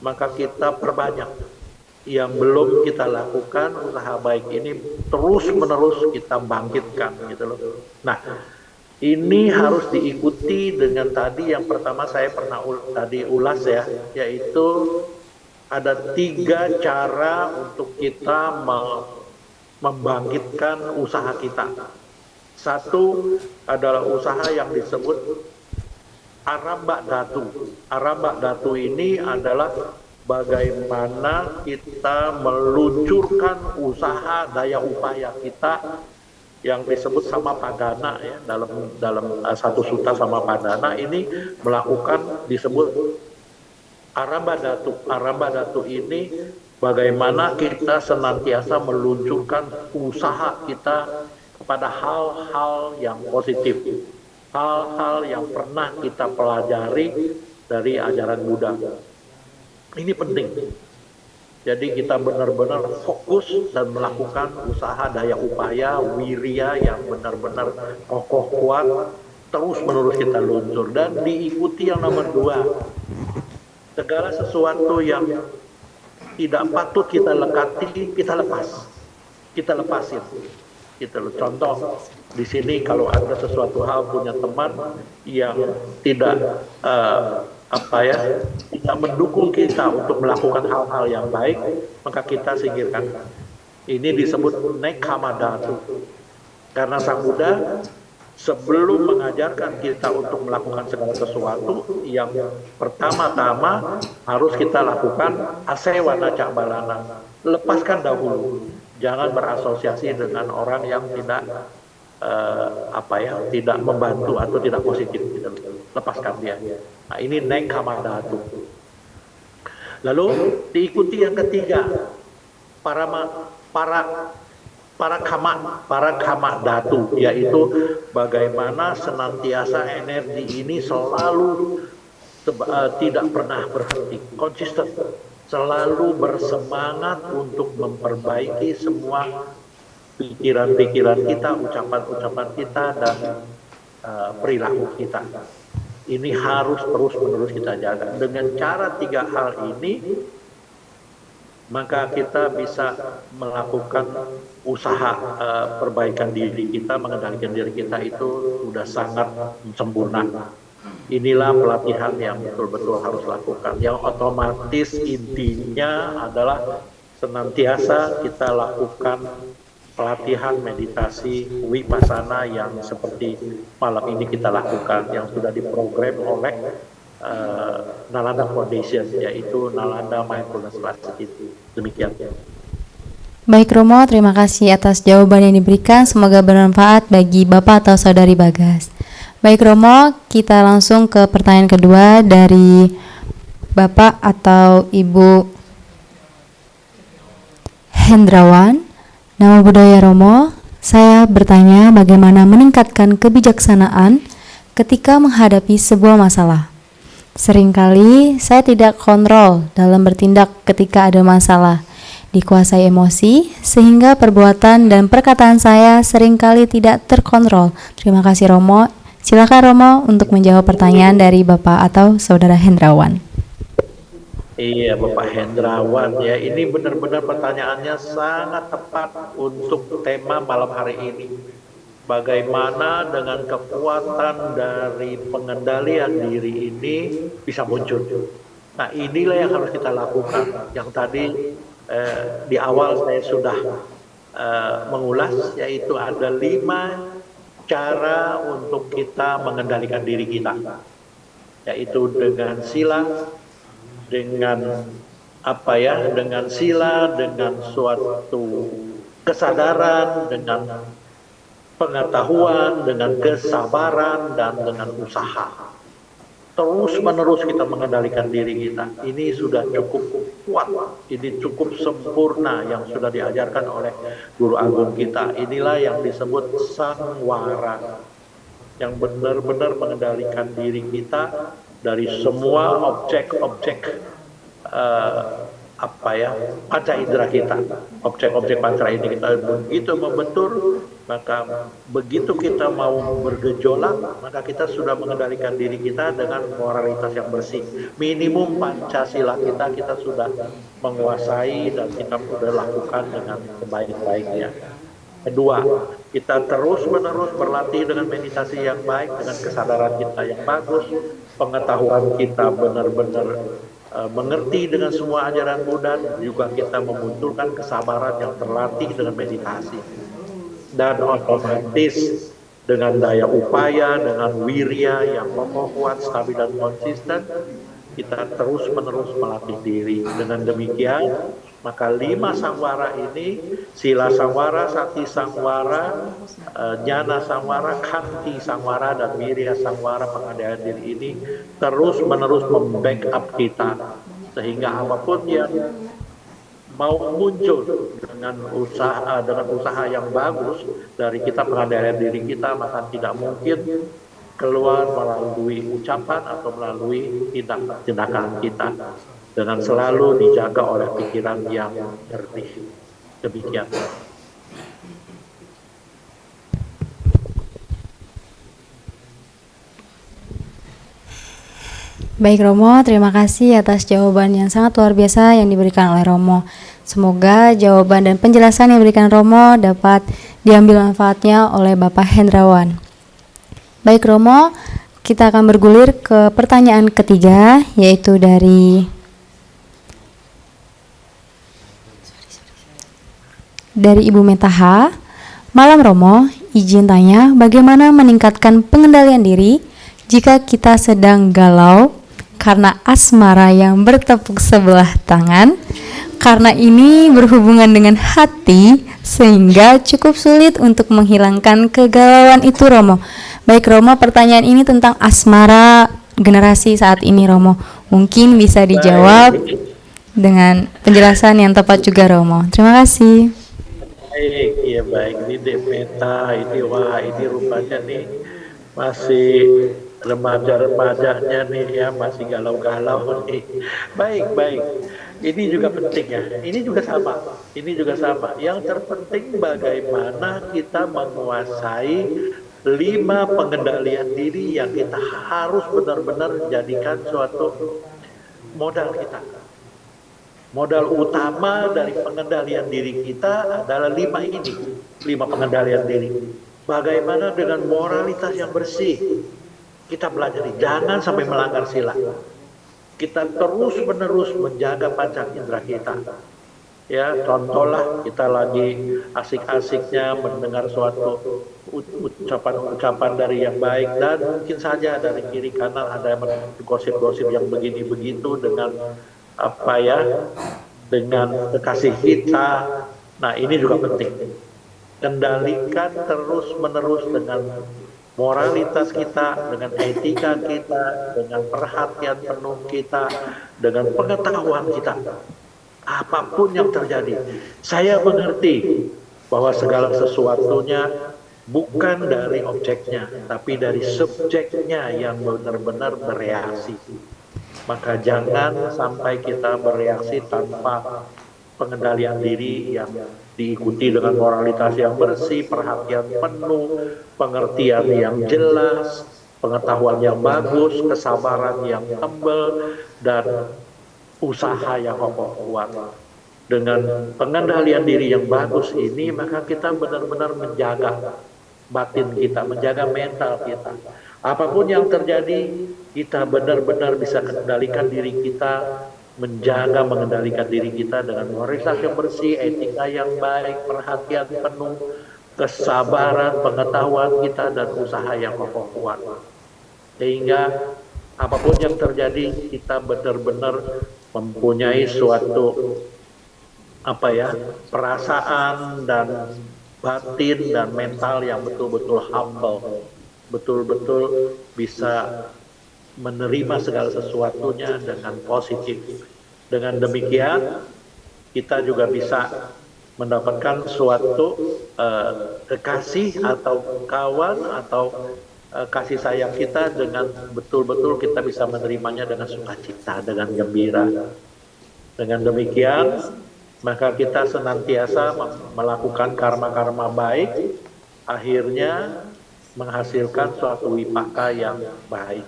maka kita perbanyak. Yang belum kita lakukan, usaha baik ini terus menerus kita bangkitkan gitu loh. Nah, ini harus diikuti dengan tadi yang pertama saya pernah tadi ulas ya, yaitu ada 3 cara untuk kita membangkitkan usaha kita. Satu adalah usaha yang disebut Arambak Dhatu. Arambak Dhatu ini adalah bagaimana kita meluncurkan usaha daya upaya kita yang disebut sama padana ya, dalam satu sutta sama padana ini melakukan disebut Arambak Dhatu. Arambak Dhatu ini bagaimana kita senantiasa meluncurkan usaha kita kepada hal-hal yang positif, hal-hal yang pernah kita pelajari dari ajaran Buddha. Ini penting. Jadi kita benar-benar fokus dan melakukan usaha daya upaya, wirya yang benar-benar kokoh kuat, terus-menerus kita luncur. Dan diikuti yang nomor 2, segala sesuatu yang tidak patut kita lekati, kita lepasin. Gitu loh. Contoh di sini kalau ada sesuatu hal punya teman yang tidak tidak mendukung kita untuk melakukan hal-hal yang baik, maka kita singkirkan. Ini disebut nekkhamma dhatu. Karena Sang Buddha sebelum mengajarkan kita untuk melakukan segala sesuatu, yang pertama-tama harus kita lakukan asewana cakbalana. Lepaskan dahulu. Jangan berasosiasi dengan orang yang tidak tidak membantu atau tidak positif. Lepaskan dia. Nah, ini nekkhamma dhatu. Lalu diikuti yang ketiga, para khamma dhatu, yaitu bagaimana senantiasa energi ini selalu tidak pernah berhenti, konsisten, selalu bersemangat untuk memperbaiki semua pikiran-pikiran kita, ucapan-ucapan kita, dan perilaku kita. Ini harus terus-menerus kita jaga. Dengan cara 3 hal ini, maka kita bisa melakukan usaha perbaikan diri kita, mengendalikan diri kita itu sudah sangat sempurna. Inilah pelatihan yang betul-betul harus lakukan. Yang otomatis intinya adalah senantiasa kita lakukan pelatihan meditasi wipasana yang seperti malam ini kita lakukan, yang sudah diprogram oleh Nalanda Foundation, yaitu Nalanda Mindfulness Classic itu. Demikian. Baik Romo, terima kasih atas jawaban yang diberikan. Semoga bermanfaat bagi Bapak atau Saudari Bagas. Baik Romo, kita langsung ke pertanyaan kedua dari Bapak atau Ibu Hendrawan. Nama budaya Romo, saya bertanya bagaimana meningkatkan kebijaksanaan ketika menghadapi sebuah masalah. Seringkali saya tidak kontrol dalam bertindak ketika ada masalah, dikuasai emosi, sehingga perbuatan dan perkataan saya seringkali tidak terkontrol. Terima kasih Romo. Silakan Romo untuk menjawab pertanyaan dari Bapak atau Saudara Hendrawan. Iya Bapak Hendrawan ya, ini benar-benar pertanyaannya sangat tepat untuk tema malam hari ini. Bagaimana dengan kekuatan dari pengendalian diri ini bisa muncul. Nah inilah yang harus kita lakukan. Yang tadi di awal saya sudah mengulas, yaitu ada 5 cara untuk kita mengendalikan diri kita. Yaitu dengan sila, dengan dengan sila, dengan suatu kesadaran, dengan pengetahuan, dengan kesabaran, dan dengan usaha. Terus menerus kita mengendalikan diri kita. Ini sudah cukup kuat, ini cukup sempurna yang sudah diajarkan oleh Guru Agung kita. Inilah yang disebut sangwara, yang benar-benar mengendalikan diri kita dari semua objek-objek panca indera kita. Objek-objek panca indera kita begitu membentur, maka begitu kita mau bergejolak, maka kita sudah mengendalikan diri kita dengan moralitas yang bersih. Minimum Pancasila kita sudah menguasai dan kita sudah lakukan dengan sebaik-baiknya. Kedua, kita terus-menerus berlatih dengan meditasi yang baik, dengan kesadaran kita yang bagus, pengetahuan kita benar-benar mengerti dengan semua ajaran Buddha, juga kita memunculkan kesabaran yang terlatih dengan meditasi. Dan otomatis dengan daya upaya, dengan wirya yang kokoh, kuat, stabil, dan konsisten, kita terus-menerus melatih diri. Dengan demikian, maka 5 sangwara ini, sila sangwara, sati sangwara, jnana sangwara, khanti sangwara, dan wirya sangwara, pengendalian diri ini terus-menerus membackup kita, sehingga apapun yang mau muncul dengan usaha yang bagus dari kita, pengendalian diri kita, maka tidak mungkin keluar melalui ucapan atau melalui tindakan kita, dengan selalu dijaga oleh pikiran yang jernih. Demikian. Baik Romo, terima kasih atas jawaban yang sangat luar biasa yang diberikan oleh Romo. Semoga jawaban dan penjelasan yang diberikan Romo dapat diambil manfaatnya oleh Bapak Hendrawan. Baik Romo, kita akan bergulir ke pertanyaan ketiga, yaitu dari Ibu Metaha. Malam Romo, izin tanya bagaimana meningkatkan pengendalian diri jika kita sedang galau karena asmara yang bertepuk sebelah tangan, karena ini berhubungan dengan hati sehingga cukup sulit untuk menghilangkan kegalauan itu Romo. Baik Romo, pertanyaan ini tentang asmara generasi saat ini Romo. Mungkin bisa dijawab dengan penjelasan yang tepat juga Romo. Terima kasih. Baik, iya baik. Ini Meta, ini rupanya nih masih remaja-remajanya nih ya, masih galau-galau nih. Baik. Ini juga penting ya. Ini juga sama. Yang terpenting bagaimana kita menguasai 5 pengendalian diri yang kita harus benar-benar jadikan suatu modal kita. Modal utama dari pengendalian diri kita adalah 5 ini, 5 pengendalian diri. Bagaimana dengan moralitas yang bersih? Kita pelajari, jangan sampai melanggar sila. Kita terus-menerus menjaga panca indera kita. Ya, contohlah kita lagi asik-asiknya mendengar suatu ucapan-ucapan dari yang baik, dan mungkin saja dari kiri kanan ada gosip-gosip yang begini begitu dengan apa ya, dengan kekasih kita. Nah, ini juga penting. Kendalikan terus-menerus dengan moralitas kita, dengan etika kita, dengan perhatian penuh kita, dengan pengetahuan kita. Apapun yang terjadi, saya mengerti bahwa segala sesuatunya bukan dari objeknya, tapi dari subjeknya yang benar-benar bereaksi. Maka jangan sampai kita bereaksi tanpa pengendalian diri yang diikuti dengan moralitas yang bersih, perhatian penuh, pengertian yang jelas, pengetahuan yang bagus, kesabaran yang tebal, dan usaha yang kokoh kuat. Dengan pengendalian diri yang bagus ini, maka kita benar-benar menjaga batin kita, menjaga mental kita. Apapun yang terjadi, kita benar-benar bisa kendalikan diri kita, mengendalikan diri kita dengan moralitas yang bersih, etika yang baik, perhatian penuh, kesabaran, pengetahuan kita, dan usaha yang kokoh kuat. Sehingga apapun yang terjadi, kita benar-benar mempunyai suatu perasaan dan batin dan mental yang betul-betul humble, betul-betul bisa menerima segala sesuatunya dengan positif. Dengan demikian, kita juga bisa mendapatkan suatu kekasih atau kawan atau kasih sayang kita dengan betul-betul kita bisa menerimanya dengan sukacita, dengan gembira. Dengan demikian, maka kita senantiasa melakukan karma-karma baik, akhirnya menghasilkan suatu wipaka yang baik.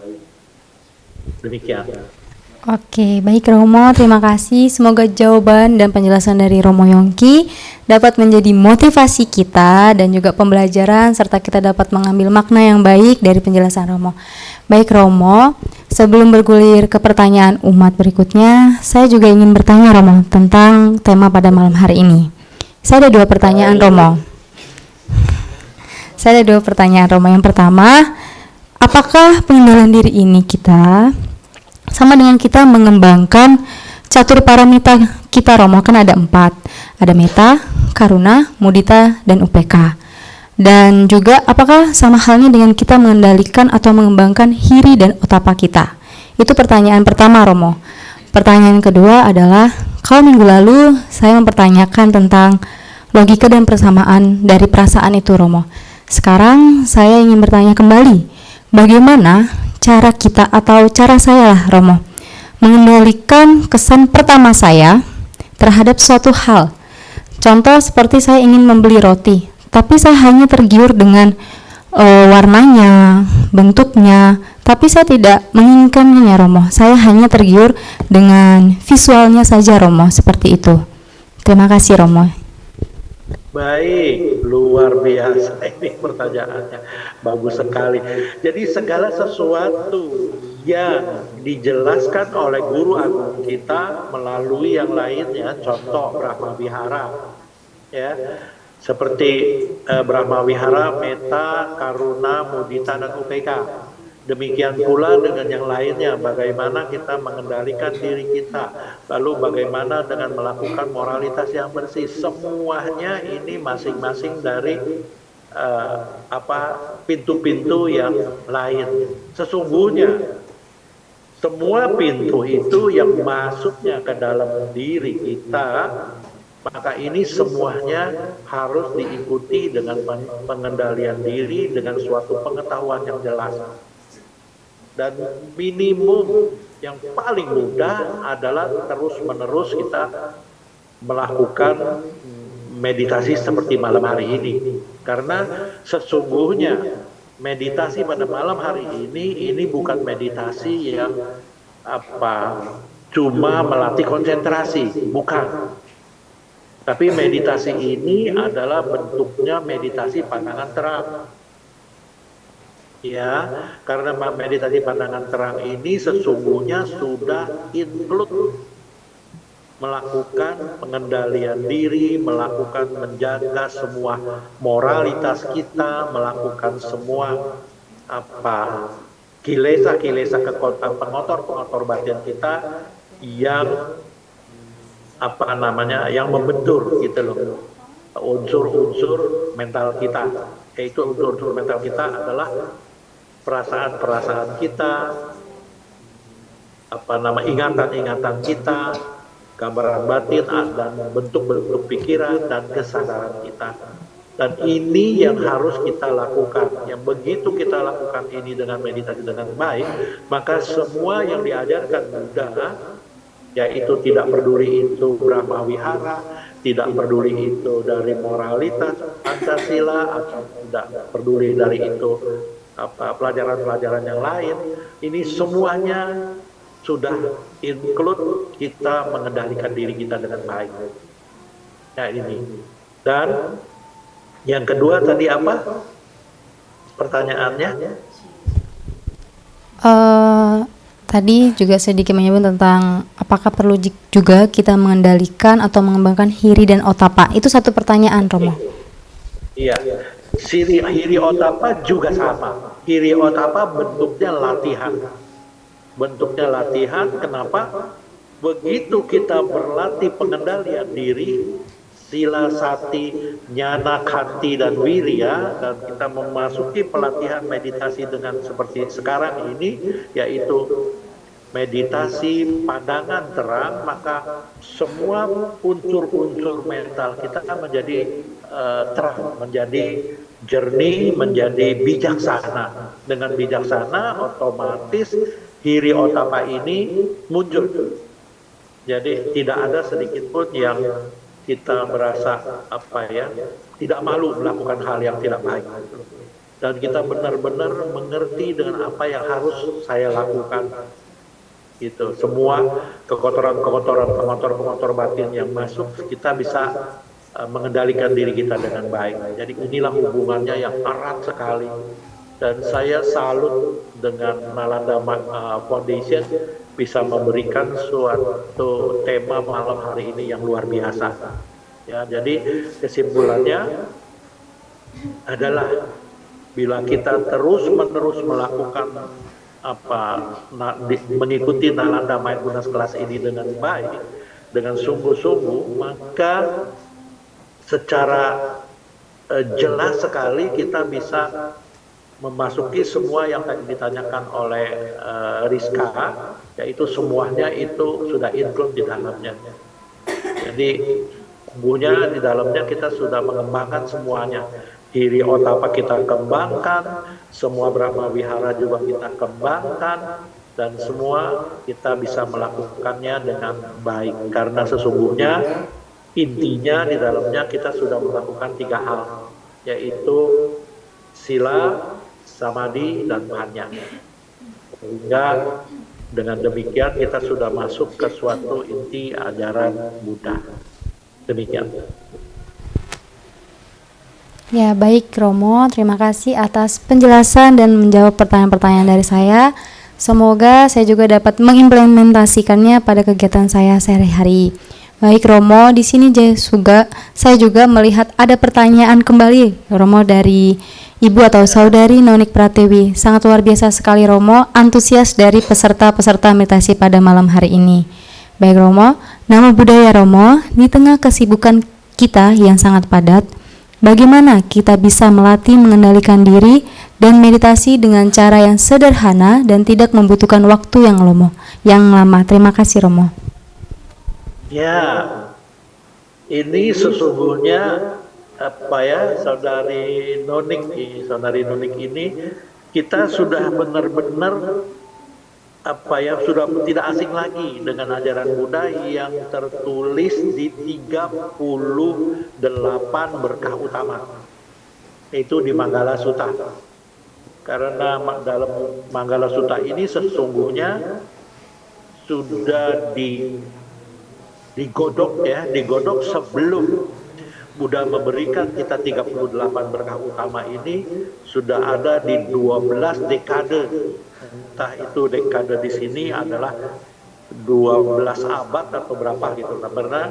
Demikian. Oke, baik Romo, terima kasih. Semoga jawaban dan penjelasan dari Romo Yongki dapat menjadi motivasi kita dan juga pembelajaran, serta kita dapat mengambil makna yang baik dari penjelasan Romo. Baik Romo, sebelum bergulir ke pertanyaan umat berikutnya, saya juga ingin bertanya Romo tentang tema pada malam hari ini. Saya ada 2 pertanyaan Romo. Yang pertama, apakah pengendalian diri ini kita sama dengan kita mengembangkan catur paramita kita Romo? Kan ada 4, ada meta, karuna, mudita, dan UPK. Dan juga apakah sama halnya dengan kita mengendalikan atau mengembangkan hiri dan otapa kita? Itu pertanyaan pertama Romo. Pertanyaan kedua adalah, kalau minggu lalu saya mempertanyakan tentang logika dan persamaan dari perasaan itu Romo. Sekarang saya ingin bertanya kembali, bagaimana cara kita atau cara saya lah Romo mengendalikan kesan pertama saya terhadap suatu hal. Contoh seperti saya ingin membeli roti, tapi saya hanya tergiur dengan warnanya, bentuknya, tapi saya tidak menginginkannya Romo. Saya hanya tergiur dengan visualnya saja Romo, seperti itu. Terima kasih Romo. Baik, luar biasa ini pertanyaannya, bagus sekali. Jadi segala sesuatu yang dijelaskan oleh guru agung kita melalui yang lainnya, contoh Brahma Vihara, ya, seperti Brahma Vihara, meta, karuna, mudita, dan UPK. Demikian pula dengan yang lainnya, bagaimana kita mengendalikan diri kita, lalu bagaimana dengan melakukan moralitas yang bersih. Semuanya ini masing-masing dari pintu-pintu yang lain. Sesungguhnya semua pintu itu yang masuknya ke dalam diri kita, maka ini semuanya harus diikuti dengan pengendalian diri, dengan suatu pengetahuan yang jelas. Dan minimum yang paling mudah adalah terus-menerus kita melakukan meditasi seperti malam hari ini. Karena sesungguhnya meditasi pada malam hari ini bukan meditasi yang cuma melatih konsentrasi, bukan. Tapi meditasi ini adalah bentuknya meditasi pandangan terang. Ya, karena meditasi pandangan terang ini sesungguhnya sudah include melakukan pengendalian diri, melakukan menjaga semua moralitas kita, melakukan semua kilesa-kilesa pengotor batin kita yang yang membentur gitu loh, unsur-unsur mental kita. Yaitu unsur-unsur mental kita adalah perasaan-perasaan kita, ingatan-ingatan kita, gambaran batin dan bentuk-bentuk pikiran dan kesadaran kita. Dan ini yang harus kita lakukan. Yang begitu kita lakukan ini dengan meditasi dengan baik, maka semua yang diajarkan Buddha, yaitu tidak peduli itu Brahma Wihara, tidak peduli itu dari moralitas Pancasila, atau tidak peduli dari itu pelajaran-pelajaran yang lain, ini semuanya sudah include kita mengendalikan diri kita dengan baik. Nah ini. Dan yang kedua tadi apa pertanyaannya? Tadi juga sedikit menyebut tentang apakah perlu juga kita mengendalikan atau mengembangkan hiri dan otapa. Itu satu pertanyaan, Romo. Iya, hiri otapa juga sama. Hiri otapa bentuknya latihan. Bentuknya latihan, kenapa? Begitu kita berlatih pengendalian diri, sila, sati, nyana, khanti, dan wirya, dan kita memasuki pelatihan meditasi dengan seperti sekarang ini, yaitu meditasi pandangan terang, maka semua unsur-unsur mental kita menjadi terang, menjadi jernih, menjadi bijaksana. Dengan bijaksana, otomatis hiri otapa ini muncul. Jadi tidak ada sedikit pun yang kita merasa tidak malu melakukan hal yang tidak baik, dan kita benar-benar mengerti dengan apa yang harus saya lakukan. Gitu, semua pengotor batin yang masuk, kita bisa mengendalikan diri kita dengan baik. Jadi inilah hubungannya yang erat sekali. Dan saya salut dengan Nalanda Foundation bisa memberikan suatu tema malam hari ini yang luar biasa. Ya, jadi kesimpulannya adalah bila kita terus-menerus melakukan mengikuti Nalanda Mindfulness Class ini dengan baik, dengan sungguh-sungguh, maka secara jelas sekali kita bisa memasuki semua yang tadi ditanyakan oleh Rizka, yaitu semuanya itu sudah include di dalamnya. Jadi sungguhnya di dalamnya kita sudah mengembangkan semuanya. Hiri otapa kita kembangkan, semua Brahma Wihara juga kita kembangkan, dan semua kita bisa melakukannya dengan baik. Karena sesungguhnya intinya di dalamnya kita sudah melakukan 3 hal, yaitu sila, samadhi, dan panya. Sehingga dengan demikian kita sudah masuk ke suatu inti ajaran Buddha. Demikian. Ya, baik Romo, terima kasih atas penjelasan dan menjawab pertanyaan-pertanyaan dari saya. Semoga saya juga dapat mengimplementasikannya pada kegiatan saya sehari-hari. Baik Romo, di sini saya juga melihat ada pertanyaan kembali, Romo, dari Ibu atau Saudari Nonik Pratewi. Sangat luar biasa sekali Romo, antusias dari peserta-peserta meditasi pada malam hari ini. Baik Romo, Namo Buddhaya Romo, di tengah kesibukan kita yang sangat padat, bagaimana kita bisa melatih mengendalikan diri dan meditasi dengan cara yang sederhana dan tidak membutuhkan waktu yang lama. Terima kasih Romo. Ya, ini sesungguhnya Saudari Nonik ini kita sudah benar-benar sudah tidak asing lagi dengan ajaran Buddha yang tertulis di 38 berkah utama, itu di Manggala Sutta. Karena dalam Manggala Sutta ini sesungguhnya sudah digodok ya, digodok sebelum Buddha memberikan kita 38 berkah utama ini sudah ada di 12 dekade. Entah itu dekade di sini adalah 12 abad atau berapa gitu. Karena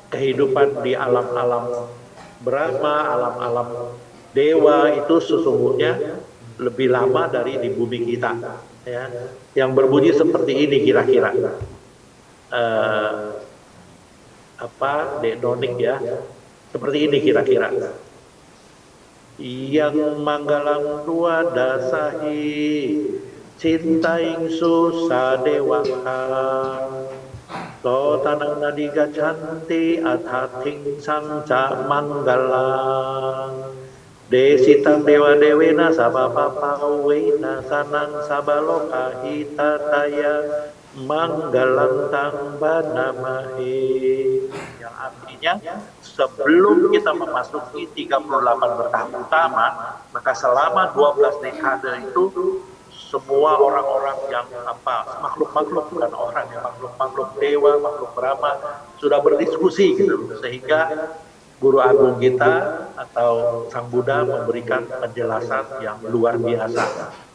kehidupan di alam-alam Brahma, alam-alam dewa itu sesungguhnya lebih lama dari di bumi kita. Ya, yang berbunyi seperti ini kira-kira. Denonik ya. Seperti ini kira-kira. Yang manggalang dua dasahi cintaing susadewaka lo tanang nadiga canti atating sangca manggalang desitang dewa dewena sabapa wena sanang sabaloka hitataya manggalang tang banamahe, yang artinya sebelum kita memasuki 38 berkah utama, maka selama 12 dekade itu semua orang-orang yang makhluk-makhluk, bukan orang yang makhluk-makhluk dewa, makhluk Brahma sudah berdiskusi gitu, sehingga Guru Agung kita atau Sang Buddha memberikan penjelasan yang luar biasa.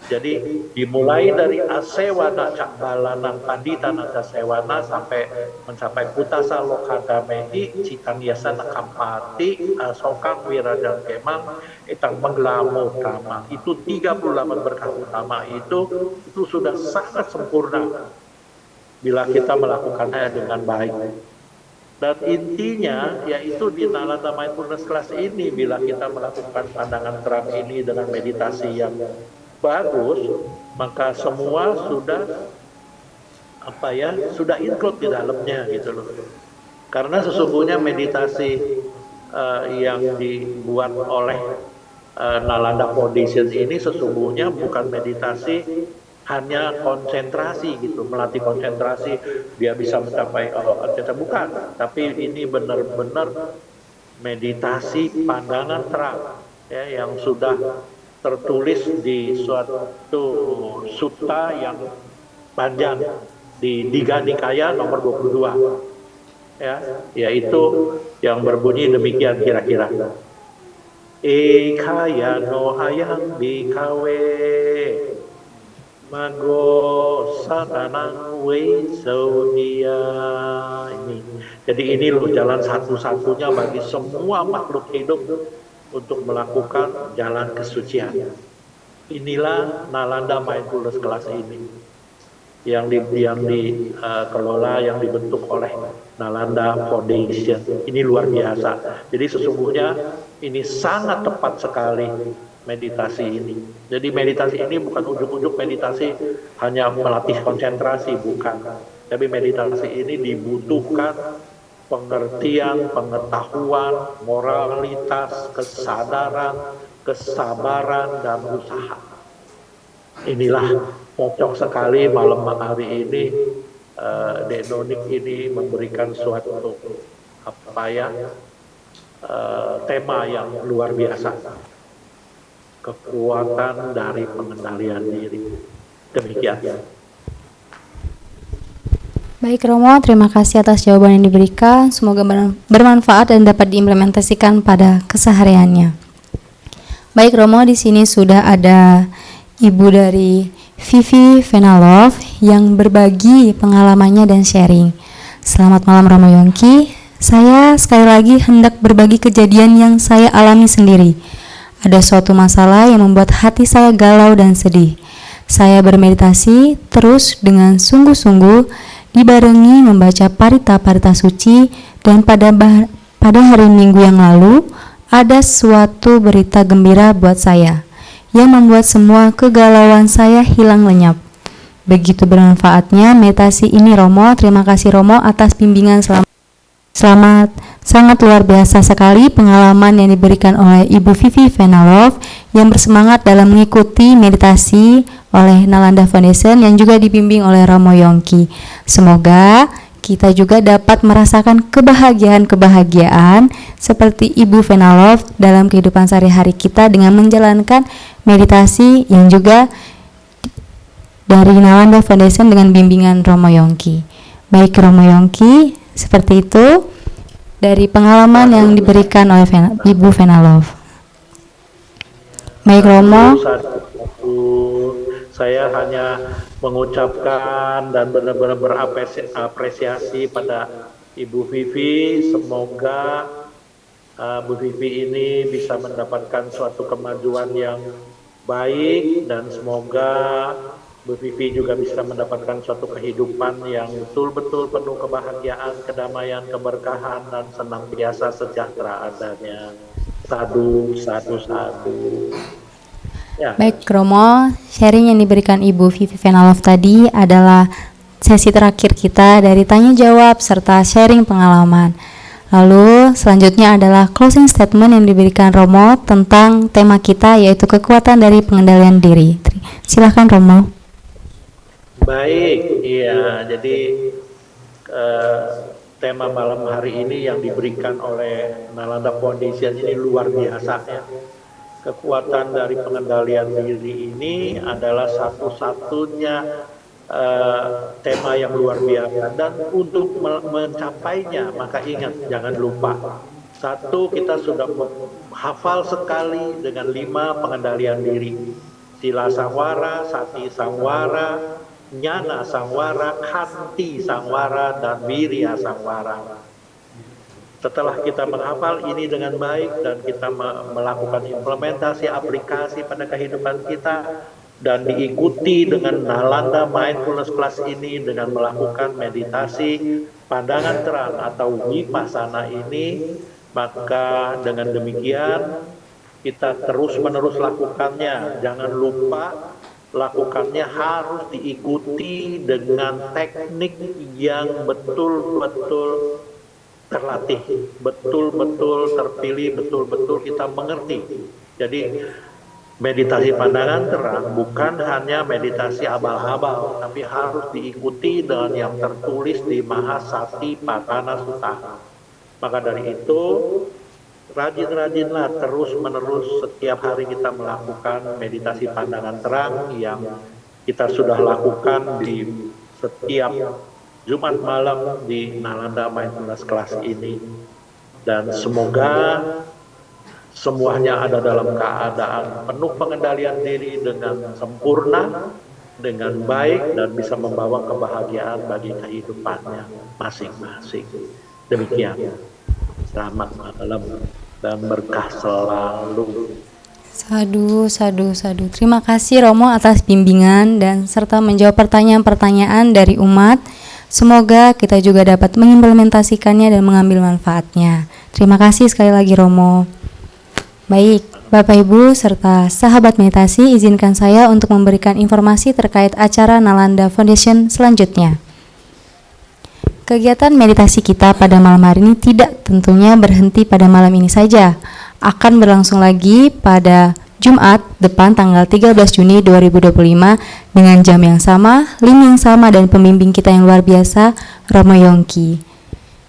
Jadi dimulai dari asewana cakbalana panditana sewana sampai mencapai putasa lokadamehi cikan yasana kampati sokang wirajang kemang itang menggelamu utama. Itu 38 berkah utama itu sudah sangat sempurna bila kita melakukannya dengan baik. Dan intinya yaitu di Nalanda Mindfulness Class ini, bila kita melakukan pandangan terang ini dengan meditasi yang bagus, maka semua sudah include di dalamnya gitu loh. Karena sesungguhnya meditasi yang dibuat oleh Nalanda Foundation ini sesungguhnya bukan meditasi hanya konsentrasi gitu, melatih konsentrasi dia bisa mencapai bukan, tapi ini benar-benar meditasi pandangan terang ya, yang sudah tertulis di suatu sutta yang panjang di Digha Nikaya nomor 22 ya, yaitu yang berbunyi demikian kira-kira ekaya no hayang bikawe Mago satanang wesodia ini. Jadi ini loh jalan satu-satunya bagi semua makhluk hidup untuk melakukan jalan kesucian. Inilah Nalanda Mindfulness Class ini yang dikelola, yang dibentuk oleh Nalanda Foundation. Ini luar biasa. Jadi sesungguhnya ini sangat tepat sekali meditasi ini. Jadi meditasi ini bukan ujuk-ujuk meditasi hanya melatih konsentrasi, bukan. Tapi meditasi ini dibutuhkan pengertian, pengetahuan, moralitas, kesadaran, kesabaran, dan usaha. Inilah cocok sekali malam hari ini Denonik ini memberikan suatu tema yang luar biasa. Kekuatan dari pengendalian diri. Demikian. Baik Romo, terima kasih atas jawaban yang diberikan. Semoga bermanfaat dan dapat diimplementasikan pada kesehariannya. Baik Romo, di sini sudah ada Ibu dari Vivi Venalov yang berbagi pengalamannya dan sharing. Selamat malam Romo Yongki. Saya sekali lagi hendak berbagi kejadian yang saya alami sendiri. Ada suatu masalah yang membuat hati saya galau dan sedih. Saya bermeditasi terus dengan sungguh-sungguh, dibarengi membaca parita-parita suci, dan pada hari Minggu yang lalu, ada suatu berita gembira buat saya, yang membuat semua kegalauan saya hilang lenyap. Begitu bermanfaatnya meditasi ini Romo. Terima kasih Romo atas bimbingan selamat. Sangat luar biasa sekali pengalaman yang diberikan oleh Ibu Vivi Venalov yang bersemangat dalam mengikuti meditasi oleh Nalanda Foundation yang juga dibimbing oleh Romo Yongki. Semoga kita juga dapat merasakan kebahagiaan seperti Ibu Venalov dalam kehidupan sehari-hari kita dengan menjalankan meditasi yang juga dari Nalanda Foundation dengan bimbingan Romo Yongki. Baik Romo Yongki, seperti itu dari pengalaman yang diberikan oleh Ibu Venalov. Baik Romo. Saya hanya mengucapkan dan benar-benar berapresiasi pada Ibu Vivi. Semoga Bu Vivi ini bisa mendapatkan suatu kemajuan yang baik, dan semoga Bu Vivi juga bisa mendapatkan suatu kehidupan yang betul-betul penuh kebahagiaan, kedamaian, keberkahan, dan senantiasa sejahtera adanya. Sadu, sadu, sadu. Ya. Baik Romo, sharing yang diberikan Ibu Vivi Venalov tadi adalah sesi terakhir kita dari tanya jawab serta sharing pengalaman. Lalu selanjutnya adalah closing statement yang diberikan Romo tentang tema kita, yaitu kekuatan dari pengendalian diri. Silakan Romo. Baik, iya, jadi tema malam hari ini yang diberikan oleh Nalanda Foundation ini luar biasa ya. Kekuatan dari pengendalian diri ini adalah satu-satunya tema yang luar biasa, dan untuk mencapainya maka ingat, jangan lupa, satu, kita sudah hafal sekali dengan 5 pengendalian diri: Sila Sangwara, Sati Sangwara, Nyana Sangwara, Kanti Sangwara, dan Wirya Sangwara. Setelah kita menghafal ini dengan baik dan kita melakukan implementasi aplikasi pada kehidupan kita, dan diikuti dengan Nalanda Mindfulness Class ini dengan melakukan meditasi pandangan terang atau vipassana ini, maka dengan demikian kita terus-menerus lakukannya. Jangan lupa, lakukannya harus diikuti dengan teknik yang betul-betul terlatih, betul-betul terpilih, betul-betul kita mengerti. Jadi meditasi pandangan terang bukan hanya meditasi abal-abal, tapi harus diikuti dengan yang tertulis di Mahasatipatthana Sutta. Maka dari itu, rajin-rajinlah terus-menerus setiap hari kita melakukan meditasi pandangan terang yang kita sudah lakukan di setiap Jumat malam di Nalanda Mindfulness Class ini. Dan semoga semuanya ada dalam keadaan penuh pengendalian diri dengan sempurna, dengan baik, dan bisa membawa kebahagiaan bagi kehidupannya masing-masing. Demikian. Selamat malam dan berkah selalu. Sadu, sadu, sadu. Terima kasih Romo atas bimbingan dan serta menjawab pertanyaan-pertanyaan dari umat. Semoga kita juga dapat mengimplementasikannya dan mengambil manfaatnya. Terima kasih sekali lagi Romo. Baik, Bapak Ibu serta sahabat meditasi, izinkan saya untuk memberikan informasi terkait acara Nalanda Foundation selanjutnya. Kegiatan meditasi kita pada malam hari ini tidak tentunya berhenti pada malam ini saja. Akan berlangsung lagi pada Jumat depan tanggal 13 Juni 2025 dengan jam yang sama, link yang sama, dan pembimbing kita yang luar biasa, Romo Yongki.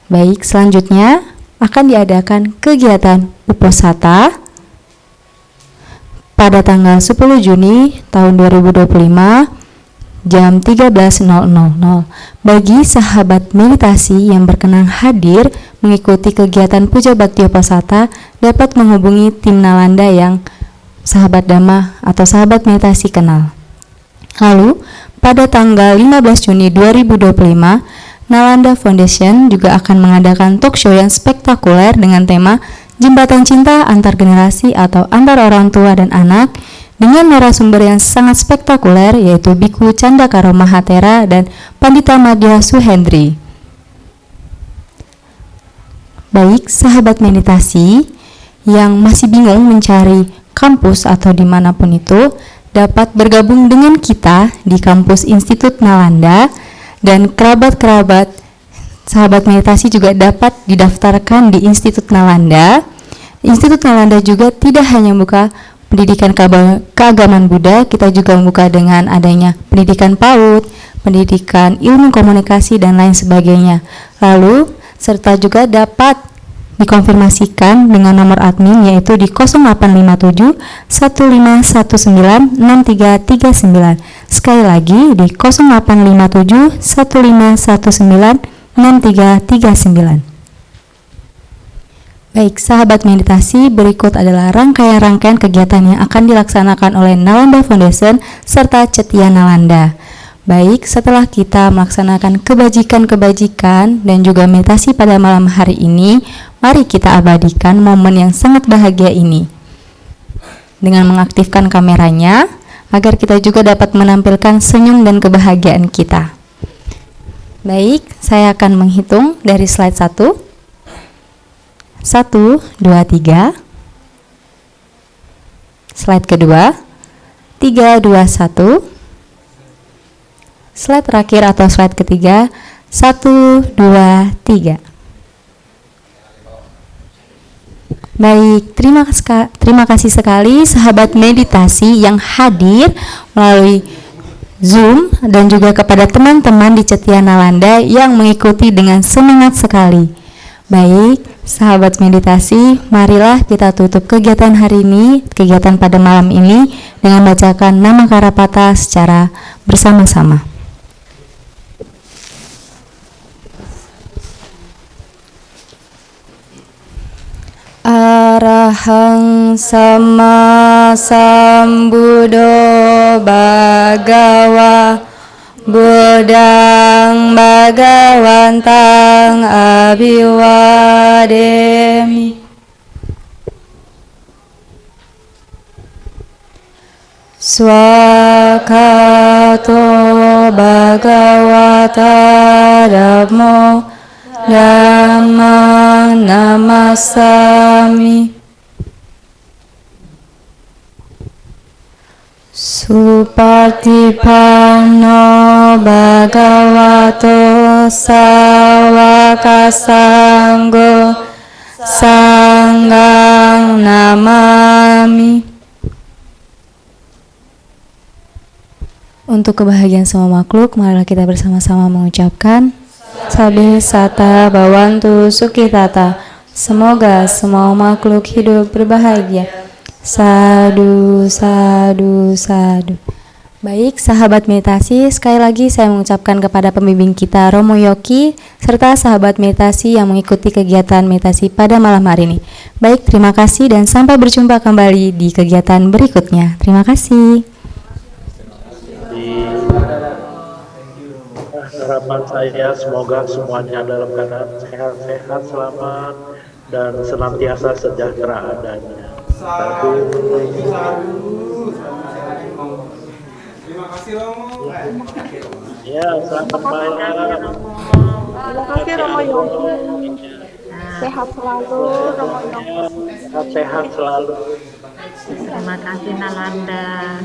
Baik, selanjutnya akan diadakan kegiatan Uposatha pada tanggal 10 Juni tahun 2025 jam 13.00. Bagi sahabat meditasi yang berkenan hadir mengikuti kegiatan Puja Bhakti Uposatha dapat menghubungi tim Nalanda yang sahabat Dhamma atau sahabat meditasi kenal. Lalu, pada tanggal 15 Juni 2025, Nalanda Foundation juga akan mengadakan talk show yang spektakuler dengan tema Jembatan Cinta Antar Generasi atau Antar Orang Tua dan Anak, dengan narasumber yang sangat spektakuler yaitu Biku Candakaro Mahatera dan Pandita Madhya Suhendri. Baik, sahabat meditasi yang masih bingung mencari kampus atau dimanapun itu, dapat bergabung dengan kita di kampus Institut Nalanda, dan kerabat-kerabat sahabat meditasi juga dapat didaftarkan di Institut Nalanda. Institut Nalanda juga tidak hanya membuka pendidikan keagamaan Buddha, kita juga membuka dengan adanya pendidikan PAUD, pendidikan ilmu komunikasi, dan lain sebagainya. Lalu, serta juga dapat dikonfirmasikan dengan nomor admin yaitu di 0857 1519 6339. Sekali lagi di 0857 1519 6339. Baik, sahabat meditasi, berikut adalah rangkaian-rangkaian kegiatan yang akan dilaksanakan oleh Nalanda Foundation serta Cetia Nalanda. Baik, setelah kita melaksanakan kebajikan-kebajikan dan juga meditasi pada malam hari ini, mari kita abadikan momen yang sangat bahagia ini dengan mengaktifkan kameranya agar kita juga dapat menampilkan senyum dan kebahagiaan kita. Baik, saya akan menghitung dari slide 1. 1, 2, 3. Slide kedua. 3, 2, 1. Slide terakhir atau slide ketiga. 1, 2, 3. Baik, terima kasih sekali sahabat meditasi yang hadir melalui Zoom dan juga kepada teman-teman di Cetia Nalanda yang mengikuti dengan semangat sekali. Baik, sahabat meditasi, marilah kita tutup kegiatan hari ini, kegiatan pada malam ini dengan bacakan nama Karapata secara bersama-sama. Arahang Sama Sambuddho Bhagava Buddhang Bhagawantang Abhiwademi. Swakato Bhagavata Dhammo Dhammang Namasami. Supatipanno Bhagavato Sawaka Sanggo Sanghang Namami. Untuk kebahagiaan semua makhluk, marilah kita bersama-sama mengucapkan Sabe Sata Bhavantu Sukhitata. Semoga semua makhluk hidup berbahagia. Sadu, sadu, sadu. Baik, sahabat meditasi, sekali lagi saya mengucapkan kepada pembimbing kita Romo Yoki serta sahabat meditasi yang mengikuti kegiatan meditasi pada malam hari ini. Baik, terima kasih dan sampai berjumpa kembali di kegiatan berikutnya. Terima kasih. Harapan saya semoga semuanya dalam keadaan sehat-sehat, selamat, dan senantiasa sejahtera adanya. Satu. Terima kasih Romo. Ya, selamat malam. Terima kasih Romo Yogi. Sehat selalu Romo Yogi. Sehat selalu. Terima kasih Nalanda.